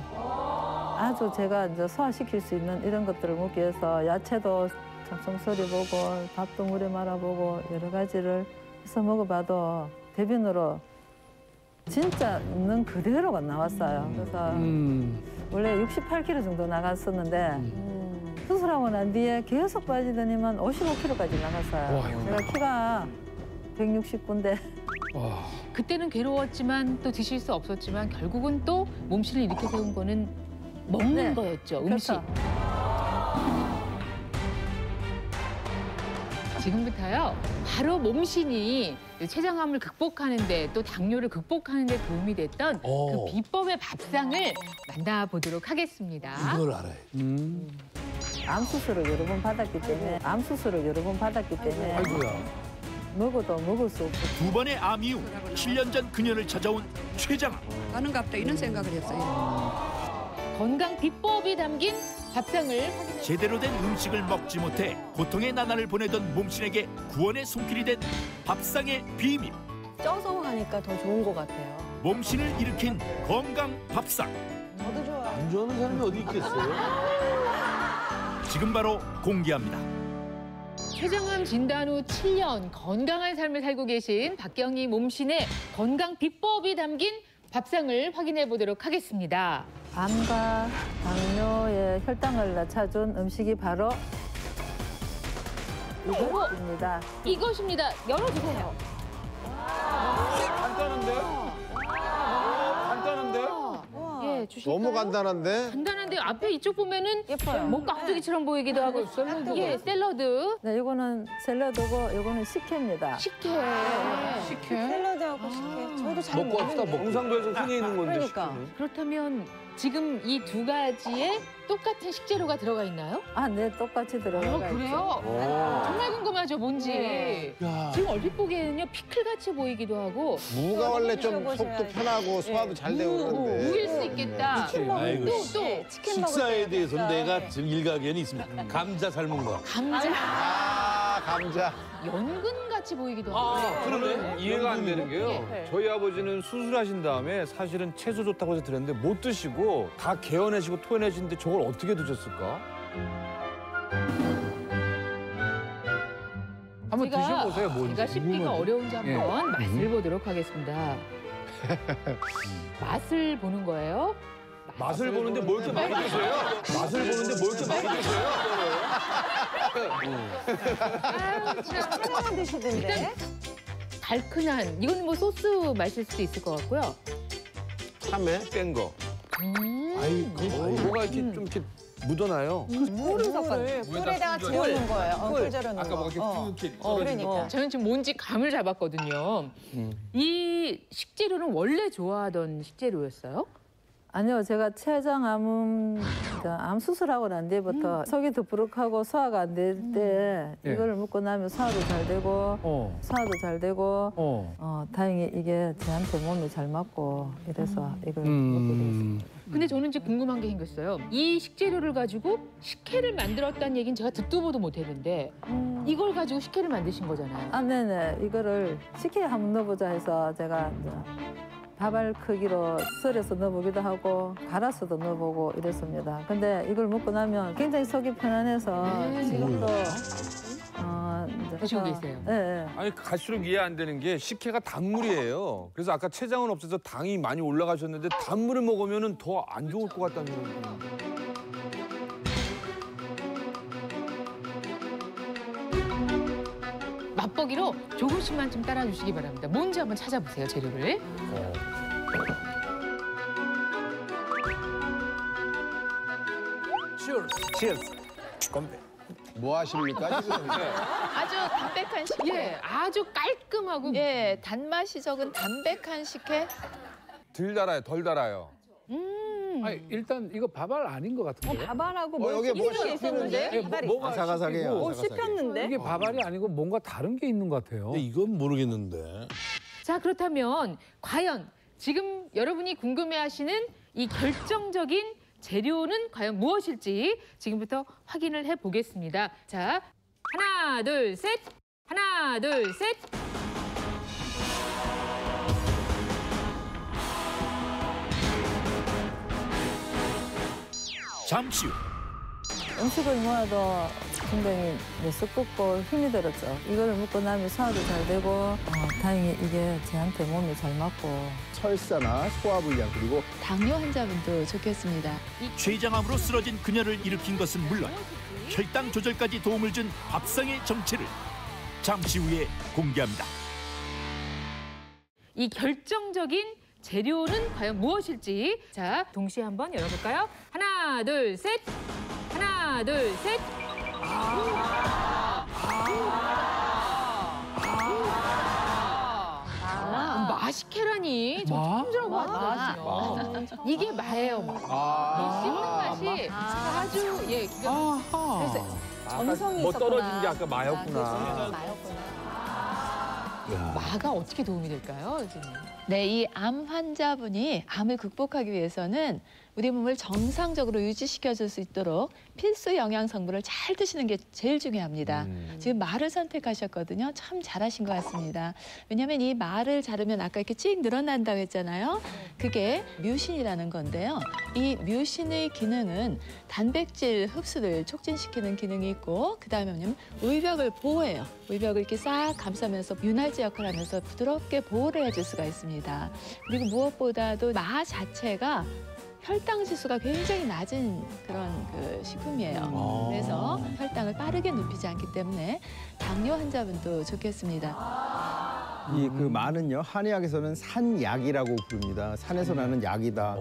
아주 제가 이제 소화시킬 수 있는 이런 것들을 먹기 위해서 야채도 잡송소리 보고 밥도 물에 말아보고 여러 가지를 해서 먹어봐도 대변으로 진짜 있는 그대로가 나왔어요. 그래서 원래 68kg 정도 나갔었는데 수술하고 난 뒤에 계속 빠지더니만 55kg까지 나갔어요. 제가 키가 169인데 그때는 괴로웠지만 또 드실 수 없었지만 결국은 또 몸신을 이렇게 세운 거는 먹는 거였죠. 음식. 지금부터요. 바로 몸신이 췌장암을 극복하는 데 또 당뇨를 극복하는 데 도움이 됐던 그 비법의 밥상을 만나보도록 하겠습니다. 이걸 알아요. 암 수술을 여러 번 받았기 때문에 아이고야. 먹어도 먹을 수 없고 두 번의 암 이후 7년 전 그녀를 찾아온 췌장암. 가는가 보다 이런 생각을 했어요. 건강 비법이 담긴 밥상을 제대로 된 음식을 먹지 못해 고통의 나날을 보내던 몸신에게 구원의 손길이 된 밥상의 비밀. 쪄서 하니까 더 좋은 것 같아요. 몸신을 일으킨 건강 밥상. 저도 좋아요. 안 좋아하는 사람이 어디 있겠어요? 지금 바로 공개합니다. 췌장암 진단 후 7년 건강한 삶을 살고 계신 박경희 몸신의 건강 비법이 담긴 밥상을 확인해 보도록 하겠습니다. 암과 당뇨의 혈당을 낮춰준 음식이 바로 이것입니다. 이것입니다. 열어주세요. 간단한데? 간단한데? 네, 주실까요? 너무 간단한데? 간단한데 앞에 이쪽 보면은 뭐 깍두기처럼 보이기도 하고 예, 샐러드. 네, 이거는 샐러드고 이거는 식혜입니다. 식혜. 샐러드하고 식혜. 저도 잘 먹고 합시다. 먹는데. 경상도에서 흔히 있는 건데. 그러니까. 그렇다면 지금 이 두 가지에 똑같은 식재료가 들어가 있나요? 아, 네, 똑같이 들어가 있죠. 그래요? 정말 궁금하죠, 뭔지. 네. 지금 얼핏 보기에는요, 피클같이 보이기도 하고. 무가 원래 좀 속도 편하고 소화도 잘 되고 그러는데. 무일 수 있겠다. 아이고, 식사에 대해서는 내가 지금 일가견이 있습니다. 감자 삶은 거. 감자. 아, 감자. 연근같이 보이기도 하고. 그런데 이해가 안 되는 게요. 네. 저희 아버지는 수술하신 다음에 사실은 채소 좋다고 해서 드렸는데 못 드시고 다 개어내시고 토해내시는데 저걸 어떻게 드셨을까? 한번 드셔보세요. 뭔지. 제가 씹기가 궁금하네. 어려운지 한번 예. 맛을 보도록 하겠습니다. 맛을 보는 거예요? 맛을 보는데 뭘 이렇게 많이 드세요? 맛을 보는데 뭘 이렇게 많이 드세요? 하나만 드시던데. 달큰한, 이건 뭐 소스 마실 수도 있을 것 같고요. 참외 뺀 거. 뭐가 이렇게 좀 이렇게 묻어나요? 물을 섞어요. 꿀에다가 재우는 거예요. 꿀 재우는 거. 아까 뭐 이렇게 쭉 이렇게 그러니까. 저는 지금 뭔지 감을 잡았거든요. 이 식재료는 원래 좋아하던 식재료였어요? 아니요, 제가 췌장암 암 수술하고 난 뒤부터 속이 더부룩하고 소화가 안 될 때 예. 이거를 먹고 나면 소화도 잘 되고 소화도 잘 되고 다행히 이게 저한테 몸에 잘 맞고 이래서 이걸 먹게 되었습니다. 근데 저는 이제 궁금한 게 생겼어요. 이 식재료를 가지고 식혜를 만들었다는 얘기는 제가 듣도 보도 못했는데 이걸 가지고 식혜를 만드신 거잖아요. 아, 네네. 이거를 식혜에 한번 넣어보자 해서 제가 이제 밥알 크기로 썰어서 넣어보기도 하고 갈아서도 넣어보고 이랬습니다. 근데 이걸 먹고 나면 굉장히 속이 편안해서 지금도 이제 드시고 계세요? 네. 아니 갈수록 이해 안 되는 게 식혜가 단물이에요. 그래서 아까 췌장은 없어서 당이 많이 올라가셨는데 단물을 먹으면 더 안 좋을 것 같다는 생각이 듭니다. 맛보기로 조금씩만 좀 따라주시기 바랍니다. 뭔지 한번 찾아보세요, 재료를. 치얼스. 건배. 뭐 하십니까 지금? 아주 담백한 식혜. 예, 아주 깔끔하고. 예, 단맛이 적은 담백한 식혜. 덜 달아요, 덜 달아요. 아니, 일단 이거 밥알 아닌 것 같은데요? 밥알하고 뭐 여기에 뭐가 씹히는 게 있었는데? 예, 뭐가 아삭아삭해요. 씹히고 씹혔는데? 이게 밥알이 아니고 뭔가 다른 게 있는 것 같아요. 이건 모르겠는데. 자, 그렇다면 과연 지금 여러분이 궁금해하시는 이 결정적인 재료는 과연 무엇일지 지금부터 확인을 해보겠습니다. 자, 하나, 둘, 셋. 하나, 둘, 셋. 잠시 후 음식을 모아도 굉장히 쑥고 힘이 들었죠. 이거를 먹고 나면 소화도 잘 되고 다행히 이게 저한테 몸에 잘 맞고 설사나 소화불량 그리고 당뇨 환자분도 좋겠습니다. 췌장암으로 쓰러진 그녀를 일으킨 것은 물론 혈당 조절까지 도움을 준 밥상의 정체를 잠시 후에 공개합니다. 이 결정적인 재료는 과연 무엇일지 자, 동시에 한번 열어볼까요? 하나, 둘, 셋. 하나, 둘, 셋. 마식혜라니. 저 처음 들어봤거든요. 이게 마예요. 이 씹는 맛이 아주 예, 기가 그래서 정성이 뭐 있었구나. 떨어진 게 아까 마였구나. 마가 어떻게 도움이 될까요, 선생님? 네, 이 암 환자분이 암을 극복하기 위해서는 우리 몸을 정상적으로 유지시켜줄 수 있도록 필수 영양 성분을 잘 드시는 게 제일 중요합니다. 지금 마를 선택하셨거든요. 참 잘하신 것 같습니다. 왜냐하면 이 마를 자르면 아까 이렇게 찍 늘어난다고 했잖아요. 그게 뮤신이라는 건데요. 이 뮤신의 기능은 단백질 흡수를 촉진시키는 기능이 있고 그다음에 뭐냐면 울벽을 보호해요. 울벽을 이렇게 싹 감싸면서 윤활제 역할을 하면서 부드럽게 보호를 해줄 수가 있습니다. 그리고 무엇보다도 마 자체가 혈당 지수가 굉장히 낮은 그런 그 식품이에요. 그래서 혈당을 빠르게 높이지 않기 때문에 당뇨 환자분도 좋겠습니다. 이 그 마는요 한의학에서는 산약이라고 부릅니다. 산에서 나는 약이다.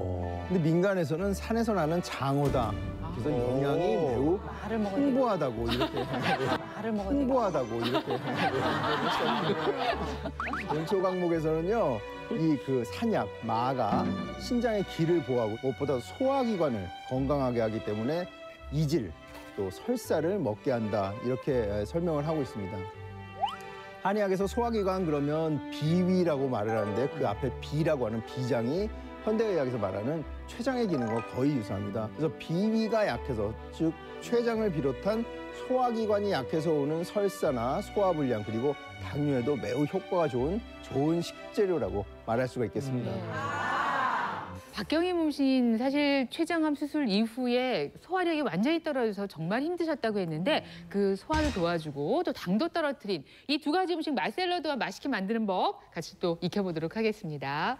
근데 민간에서는 산에서 나는 장어다. 그래서 영양이 매우 풍부하다고 이렇게 풍부하다고 이렇게 연초 강목에서는요 이 그 산약 마가 신장의 기를 보호하고 무엇보다 소화기관을 건강하게 하기 때문에 이질 또 설사를 먹게 한다 이렇게 설명을 하고 있습니다. 한의학에서 소화기관 그러면 비위라고 말을 하는데 그 앞에 비라고 하는 비장이 현대의학에서 말하는 췌장의 기능과 거의 유사합니다. 그래서 비위가 약해서 즉 췌장을 비롯한 소화기관이 약해서 오는 설사나 소화불량 그리고 당뇨에도 매우 효과가 좋은 식재료라고 말할 수가 있겠습니다. 박경희 몸신 사실 췌장암 수술 이후에 소화력이 완전히 떨어져서 정말 힘드셨다고 했는데 그 소화를 도와주고 또 당도 떨어뜨린 이 두 가지 음식 맛샐러드와 맛있게 만드는 법 같이 또 익혀보도록 하겠습니다.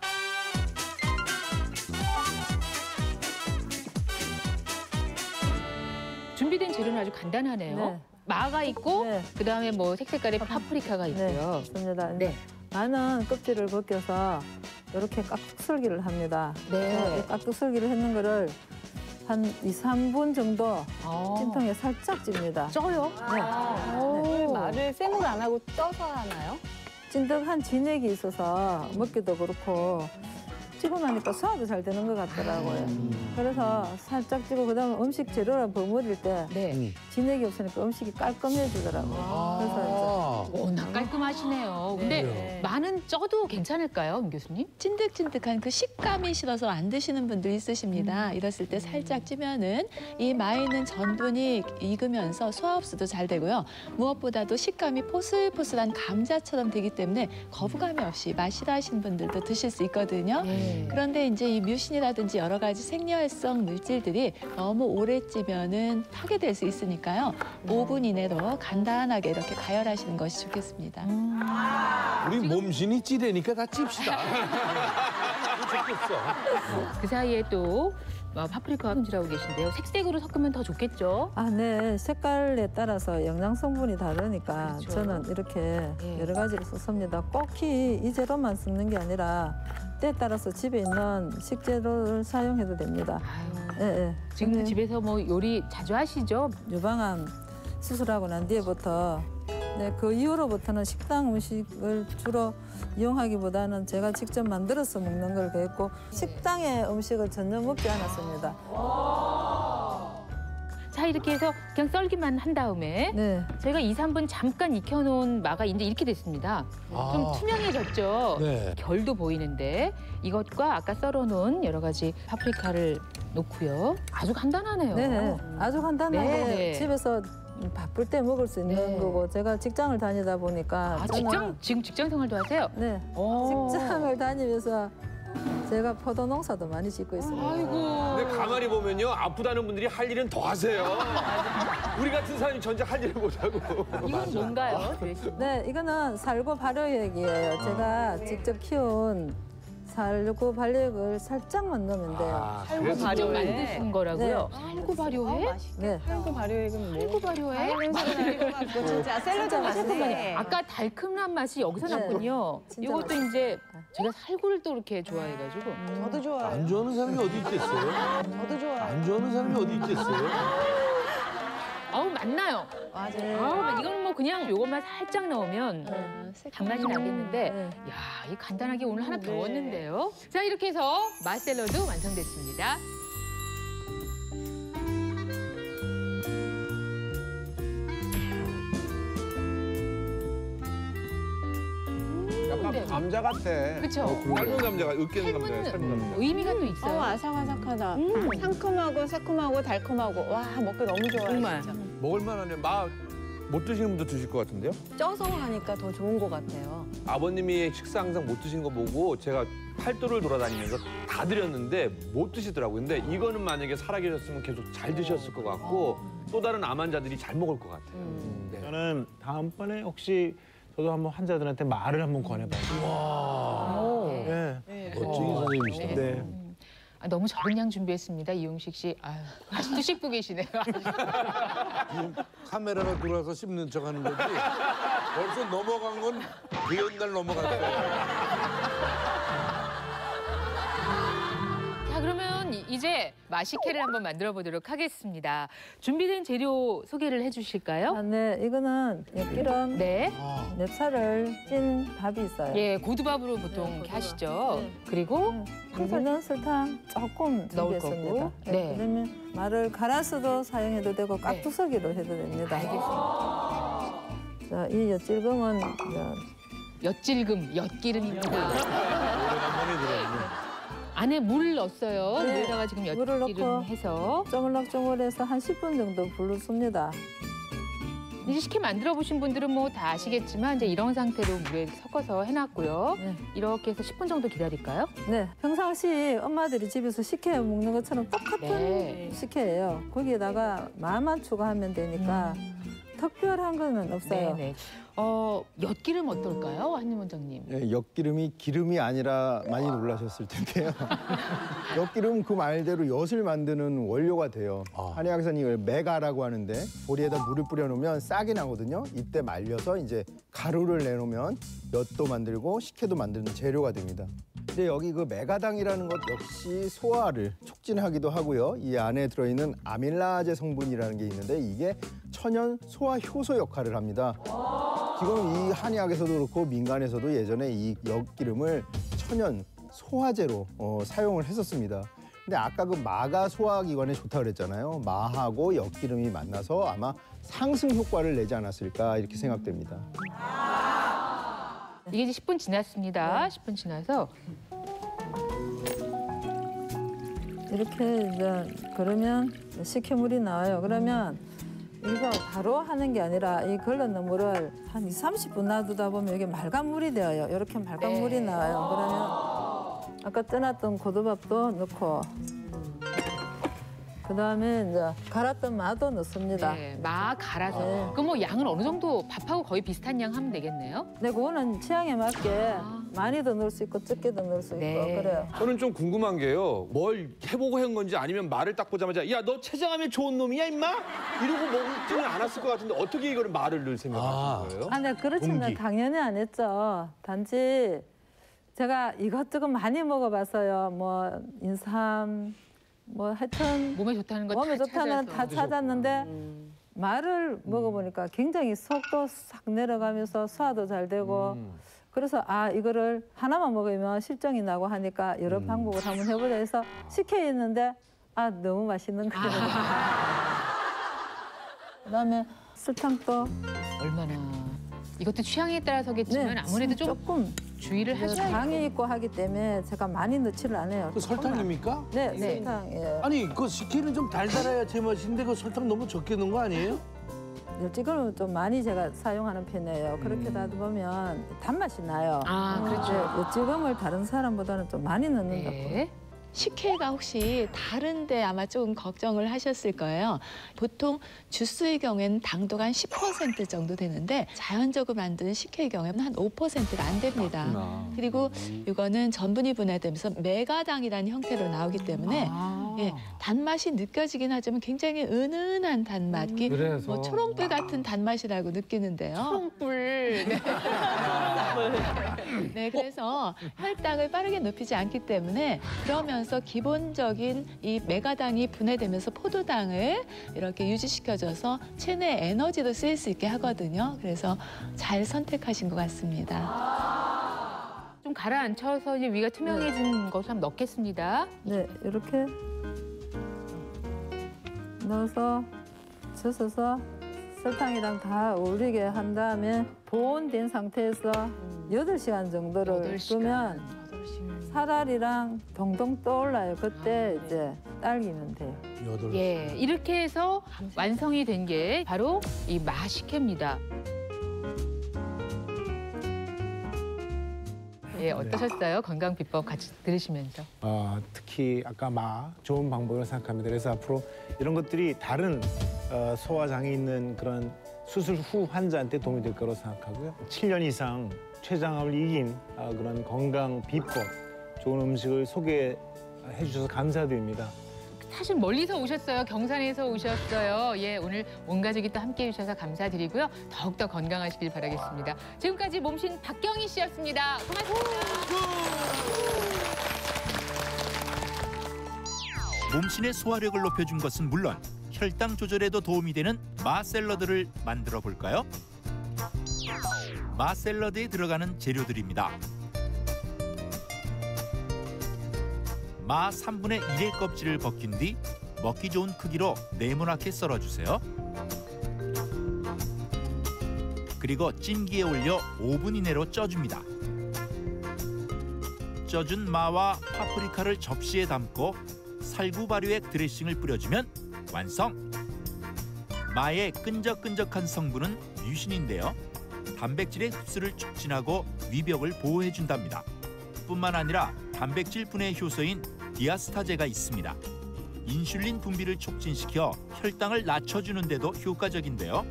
준비된 재료는 아주 간단하네요. 네. 마가 있고 그다음에 뭐 색색깔의 파프리카가 있고요. 네, 맞습니다. 마는 껍질을 벗겨서 이렇게 깍둑썰기를 합니다. 네. 깍둑썰기를 했는 거를 한 2, 3분 정도 찜통에 살짝 찝니다. 쪄요? 네. 말을 생으로 안 하고 쪄서 하나요? 찐득한 진액이 있어서 먹기도 그렇고 찌고 나니까 소화도 잘 되는 것 같더라고요. 그래서 살짝 찌고 그다음에 음식 재료를 버무릴 때 진액이 없으니까 음식이 깔끔해지더라고요. 그래서 워낙 깔끔하시네요. 근데 마는 쪄도 괜찮을까요, 임 교수님? 찐득찐득한 그 식감이 싫어서 안 드시는 분들 있으십니다. 이랬을 때 살짝 찌면은 이 마에 있는 전분이 익으면서 소화 흡수도 잘 되고요. 무엇보다도 식감이 포슬포슬한 감자처럼 되기 때문에 거부감이 없이 맛 싫어하시는 분들도 드실 수 있거든요. 그런데 이제 이 뮤신이라든지 여러 가지 생리활성 물질들이 너무 오래 찌면은 파괴될 수 있으니까요. 5분 이내로 간단하게 이렇게 가열하시는 것이 좋겠습니다. 우리 몸신이 찌대니까 다 찝시다. 좋겠어. 그 사이에 또 파프리카와 손질하고 계신데요. 색색으로 섞으면 더 좋겠죠? 아, 네. 색깔에 따라서 영양 성분이 다르니까 그렇죠. 저는 이렇게 여러 가지를 썼습니다. 꼭히 이 재료만 쓰는 게 아니라 때에 따라서 집에 있는 식재료를 사용해도 됩니다. 지금 집에서 뭐 요리 자주 하시죠? 유방암 수술하고 난 뒤에부터 그 이후로부터는 식당 음식을 주로 이용하기보다는 제가 직접 만들어서 먹는 걸 배웠고 식당의 음식을 전혀 먹지 않았습니다. 자, 이렇게 해서 그냥 썰기만 한 다음에 저희가 2, 3분 잠깐 익혀놓은 마가 이제 이렇게 됐습니다. 좀 투명해졌죠? 네. 결도 보이는데 이것과 아까 썰어놓은 여러 가지 파프리카를 넣고요. 아주 간단하네요. 네, 아주 간단하게 네. 집에서 바쁠 때 먹을 수 있는 거고 제가 직장을 다니다 보니까 지금 직장 생활도 하세요? 네, 직장을 다니면서 제가 포도 농사도 많이 짓고 있습니다. 근데 가만히 보면요 아프다는 분들이 할 일은 더 하세요. 우리 같은 사람이 전혀 할 일을 못하고. 이건 뭔가요? 네, 이거는 살구 발효액이에요. 제가 직접 키운 살구 발효액을 살짝만 넣으면 돼요. 살구 발효 만드신 거라고요? 살구 발효액? 네. 살구 발효액은 뭐? 살구 발효액? 냄새가 나는 것 같고 진짜 샐러드 맛이네. 아까 달큰한 맛이 여기서 났군요. 이것도 이제 제가 살구를 또 이렇게 좋아해가지고. 저도 좋아요. 안 좋아하는 사람이 어디 있겠어요? 저도 좋아요. 안 좋아하는 사람이 어디 있겠어요? 아우 맛나요. 맞아요. 이건 뭐 그냥 요것만 살짝 넣으면 단맛이 나겠는데, 야, 이 간단하게 오늘 하나 배웠는데요. 자, 이렇게 해서 맛샐러드 완성됐습니다. 약간 감자 같아. 그쵸? 삶은 감자가 으깨는 감자예요. 삶은 감자. 의미가 또 있어요. 아삭아삭하다. 상큼하고 새콤하고 달콤하고 와 먹기 너무 좋아요. 정말. 진짜. 먹을만하네. 못 드시는 분도 드실 것 같은데요? 쪄서 하니까 더 좋은 것 같아요. 아버님이 식사 항상 못 드시는 거 보고 제가 팔도를 돌아다니면서 다 드렸는데 못 드시더라고요. 근데 이거는 만약에 살아계셨으면 계속 잘 드셨을 것 같고 또 다른 암 환자들이 잘 먹을 것 같아요. 네. 저는 다음번에 혹시 저도 한번 환자들한테 말을 한번 권해봐요. 와. 네. 멋쟁이 선생님이시다. 네. 너무 적은 양 준비했습니다. 이용식 씨. 아유, 아직도 씹고 계시네요. 카메라가 들어와서 씹는 척하는 거지. 벌써 넘어간 건 그 옛날 넘어갔어요. 자, 그러면 이제 마시케를 한번 만들어 보도록 하겠습니다. 준비된 재료 소개를 해주실까요? 네, 이거는 엿기름, 네, 맵쌀을 찐 밥이 있어요. 예, 고두밥으로 보통 이렇게 하시죠. 네. 그리고 우리는 설탕 조금 넣을 준비했습니다. 거고. 네. 네. 그러면 말을 갈아서도 사용해도 되고 깍두서기로 해도 됩니다. 알겠습니다. 자, 이 엿질금은 엿질금, 엿기름입니다. 오래간만에 들었네. 안에 물 넣었어요. 네. 물에다가 지금 물을 엿기름 넣고 해서 쪼물락쪼물해서 한 10분 정도 불렀습니다. 이제 식혜 만들어 보신 분들은 뭐 다 아시겠지만 이제 이런 상태로 물에 섞어서 해놨고요. 네. 이렇게 해서 10분 정도 기다릴까요? 네, 평상시 엄마들이 집에서 식혜 먹는 것처럼 똑같은 네. 식혜예요. 거기에다가 마만 추가하면 되니까 특별한 거는 없어요. 네네. 엿기름 어떨까요, 한림 원장님? 예, 엿기름이 기름이 아니라 많이 놀라셨을 텐데요. 엿기름은 그 말대로 엿을 만드는 원료가 돼요. 한의학에서는 이걸 메가라고 하는데 보리에다 물을 뿌려놓으면 싹이 나거든요. 이때 말려서 이제 가루를 내놓으면 엿도 만들고 식혜도 만드는 재료가 됩니다. 근데 여기 그 메가당이라는 것 역시 소화를 촉진하기도 하고요. 이 안에 들어있는 아밀라제 성분이라는 게 있는데 이게 천연 소화 효소 역할을 합니다. 지금 이 한의학에서도 그렇고 민간에서도 예전에 이 엿기름을 천연 소화제로 사용을 했었습니다. 근데 아까 그 마가 소화기관에 좋다 그랬잖아요. 마하고 엿기름이 만나서 아마 상승 효과를 내지 않았을까 이렇게 생각됩니다. 이게 이제 10분 지났습니다. 10분 지나서 이렇게 이제 그러면 식혜물이 나와요. 그러면 이거 바로 하는 게 아니라 이 걸러놓은 물을 한 30분 놔두다 보면 이게 맑은 물이 되어요. 이렇게 맑은 물이 나와요. 그러면 아까 떠났던 고두밥도 넣고 그다음에 이제 갈았던 마도 넣습니다. 네, 마 갈아서. 그럼 뭐 양은 어느 정도 밥하고 거의 비슷한 양 하면 되겠네요? 네, 그거는 취향에 맞게 많이 더 넣을 수 있고 적게 더 넣을 수 있고 그래요. 저는 좀 궁금한 게요. 뭘 해보고 한 건지 아니면 말을 딱 보자마자 야, 너 췌장암에 좋은 놈이야, 임마? 이러고 먹지는 않았을 것 같은데 어떻게 이거를 말을 넣을 생각하시는 거예요? 아, 네, 그렇지는 동기. 당연히 안 했죠. 단지 제가 이것저것 많이 먹어봤어요. 뭐 인삼, 뭐 하여튼 몸에 좋다는 거 몸에 다 좋다는 찾아서. 다 찾았는데 말을 먹어보니까 굉장히 속도 싹 내려가면서 소화도 잘 되고 그래서 아 이거를 하나만 먹으면 실정이 나고 하니까 여러 방법을 한번 해보자 해서 식혜였는데 아 너무 맛있는 거예요. 그다음에 설탕도 얼마나 이것도 취향에 따라서겠지만 네, 아무래도 좀 조금 주의를 하셔야 당이 있고 하기 때문에 제가 많이 넣지를 않아요. 그 설탕입니까? 네, 설탕. 예. 아니 그 식혜는 좀 달달해야 제맛인데 그 설탕 너무 적게 넣은 거 아니에요? 엿지금은 좀 많이 제가 사용하는 편이에요. 그렇게 하다 보면 단맛이 나요. 아, 그렇죠. 엿지금을 다른 사람보다는 좀 많이 넣는다. 네. 식혜가 혹시 다른데 아마 조금 걱정을 하셨을 거예요. 보통 주스의 경우에는 당도가 한 10% 정도 되는데 자연적으로 만드는 식혜의 경우에는 한 5%가 안 됩니다. 그리고 이거는 전분이 분해되면서 메가당이라는 형태로 나오기 때문에 예, 단맛이 느껴지긴 하지만 굉장히 은은한 단맛이 그래서. 뭐 초롱불 같은 단맛이라고 느끼는데요. 초롱불. 네. 네, 그래서 혈당을 빠르게 높이지 않기 때문에 그러면서 기본적인 이 메가당이 분해되면서 포도당을 이렇게 유지시켜줘서 체내 에너지도 쓰일 수 있게 하거든요. 그래서 잘 선택하신 것 같습니다. 좀 가라앉혀서 이제 위가 투명해진 것을 한번 넣겠습니다. 네, 이렇게 넣어서 젖어서 설탕이랑 다 어울리게 한 다음에 보온된 상태에서 8시간 정도를 두면 사랄이랑 동동 떠올라요. 그때 이제 딸기면 돼요. 예, 이렇게 해서 완성이 된 게 바로 이 마식혜입니다. 예, 어떠셨어요? 건강 비법 같이 들으시면서. 특히 아까 좋은 방법으로 생각합니다. 그래서 앞으로 이런 것들이 다른 소화장애 있는 그런 수술 후 환자한테 도움이 될 거라고 생각하고요. 7년 이상 췌장암을 이긴 그런 건강 비법, 좋은 음식을 소개해 해주셔서 감사드립니다. 사실 멀리서 오셨어요. 경산에서 오셨어요. 예, 오늘 온 가족이 또 함께해 주셔서 감사드리고요. 더욱더 건강하시길 바라겠습니다. 지금까지 몸신 박경희 씨였습니다. 고맙습니다. 몸신의 소화력을 높여준 것은 물론 혈당 조절에도 도움이 되는 마 샐러드를 만들어 볼까요? 마 샐러드에 들어가는 재료들입니다. 마 3분의 1의 껍질을 벗긴 뒤 먹기 좋은 크기로 네모나게 썰어주세요. 그리고 찜기에 올려 5분 이내로 쪄줍니다. 쪄준 마와 파프리카를 접시에 담고 살구 발효액 드레싱을 뿌려주면 완성! 마의 끈적끈적한 성분은 뮤신인데요. 단백질의 흡수를 촉진하고 위벽을 보호해준답니다. 뿐만 아니라 단백질 분해 효소인 디아스타제가 있습니다. 인슐린 분비를 촉진시켜 혈당을 낮춰주는 데도 효과적인데요.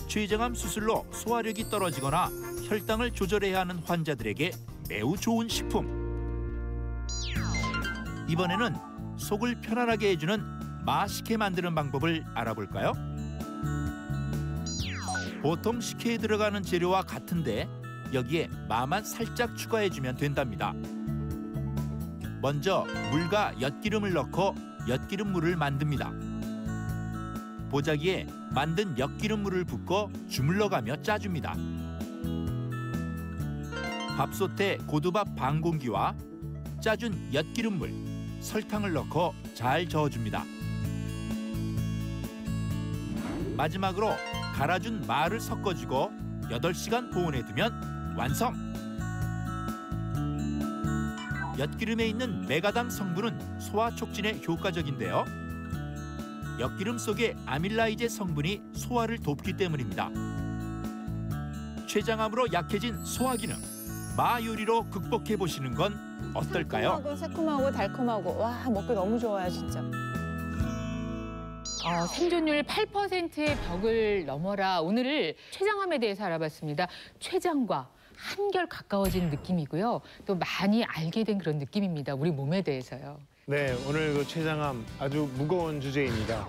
췌장암 수술로 소화력이 떨어지거나 혈당을 조절해야 하는 환자들에게 매우 좋은 식품. 이번에는 속을 편안하게 해주는 마식혜 만드는 방법을 알아볼까요? 보통 식혜에 들어가는 재료와 같은데 여기에 마만 살짝 추가해주면 된답니다. 먼저 물과 엿기름을 넣고 엿기름물을 만듭니다. 보자기에 만든 엿기름물을 붓고 주물러가며 짜줍니다. 밥솥에 고두밥 반 공기와 짜준 엿기름물, 설탕을 넣고 잘 저어줍니다. 마지막으로 갈아준 마를 섞어주고 8시간 보온해두면 완성! 엿기름에 있는 메가당 성분은 소화 촉진에 효과적인데요. 엿기름 속의 아밀라이제 성분이 소화를 돕기 때문입니다. 췌장암으로 약해진 소화 기능, 마 요리로 극복해 보시는 건 어떨까요? 새콤하고 달콤하고 와 먹기 너무 좋아요 진짜. 생존율 8%의 벽을 넘어라. 오늘을 췌장암에 대해서 알아봤습니다. 췌장과 한결 가까워진 느낌이고요. 또 많이 알게 된 그런 느낌입니다. 우리 몸에 대해서요. 네, 오늘 그 췌장암 아주 무거운 주제입니다.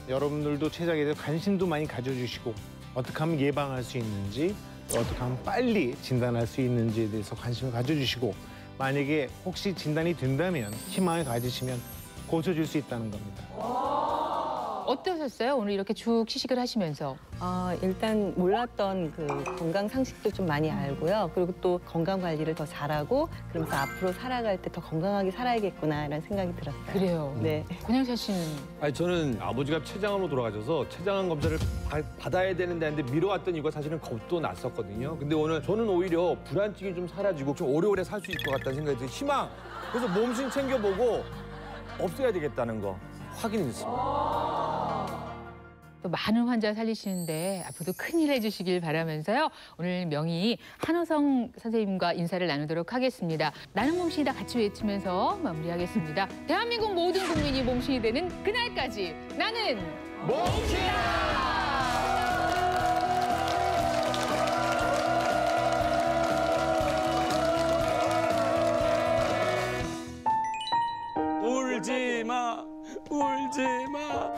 여러분들도 췌장에 대해 관심도 많이 가져주시고 어떻게 하면 예방할 수 있는지, 어떻게 하면 빨리 진단할 수 있는지에 대해서 관심을 가져주시고 만약에 혹시 진단이 된다면 희망을 가지시면 고쳐줄 수 있다는 겁니다. 어떠셨어요? 오늘 이렇게 쭉 시식을 하시면서. 일단 몰랐던 그 건강 상식도 좀 많이 알고요. 그리고 또 건강 관리를 더 잘하고 그러면서 앞으로 살아갈 때 더 건강하게 살아야겠구나라는 생각이 들었어요. 그래요. 네. 권영철 씨는? 아니 저는 아버지가 췌장암으로 돌아가셔서 췌장암 검사를 받아야 되는데 했는데 미뤄왔던 이유가 사실은 겁도 났었거든요. 근데 오늘 저는 오히려 불안증이 좀 사라지고 좀 오래오래 살 수 있을 것 같다는 생각이 들어요. 희망! 그래서 몸신 챙겨보고 없애야 되겠다는 거 확인이 됐습니다. 또 많은 환자 살리시는데 앞으로도 큰일 해주시길 바라면서요. 오늘 명의 한호성 선생님과 인사를 나누도록 하겠습니다. 나는 몸신이다 같이 외치면서 마무리하겠습니다. 대한민국 모든 국민이 몸신이 되는 그날까지 나는 몸신이다! 울지 마, 울지 마.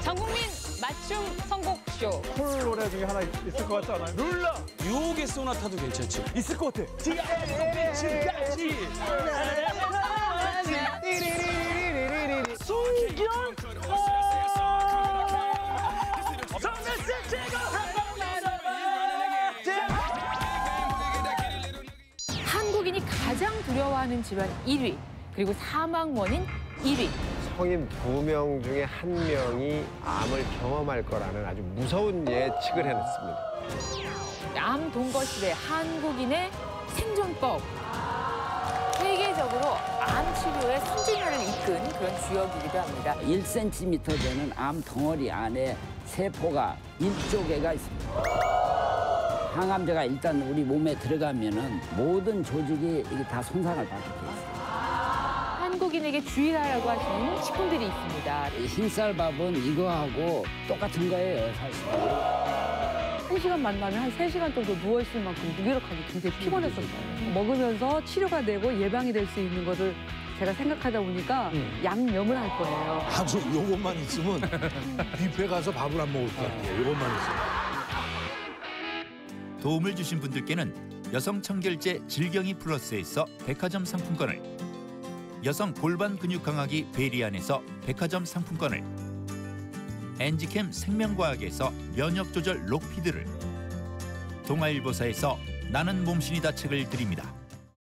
전국민 맞춤 선곡쇼. 콜 노래 중에 하나 있을 것 같지 않아요? 룰라. 유혹의 소나타도 괜찮지. 있을 것 같아. 지금까지. 송경. 한국인이 가장 두려워하는 질환 1위, 그리고 사망 원인 1위. 성인 2명 중에 1명이 암을 경험할 거라는 아주 무서운 예측을 해냈습니다. 암 동거 시대 한국인의 생존법. 세계적으로 암 치료의 선진화를 이끈 그런 주역이기도 합니다. 1cm 되는 암 덩어리 안에 세포가 1조 개가 있습니다. 항암제가 일단 우리 몸에 들어가면은 모든 조직이 이게 다 손상을 받게 돼 있어요. 한국인에게 주의하라고 하시는 식품들이 있습니다. 흰쌀밥은 이거하고 똑같은 거예요, 사실. 1시간 만나면 한 3시간 정도 누워있을 만큼 무기력하고 굉장히 피곤했었어요. 먹으면서 치료가 되고 예방이 될 수 있는 것을 제가 생각하다 보니까 양념을 할 거예요. 아주 요것만 있으면 뷔페 가서 밥을 안 먹을 것 같아요. 요것만 있으면. 도움을 주신 분들께는 여성 청결제 질경이 플러스에서 백화점 상품권을, 여성 골반 근육 강하기 베리안에서 백화점 상품권을, 엔지캠 생명과학에서 면역 조절 록피드를, 동아일보사에서 나는 몸신이다 책을 드립니다.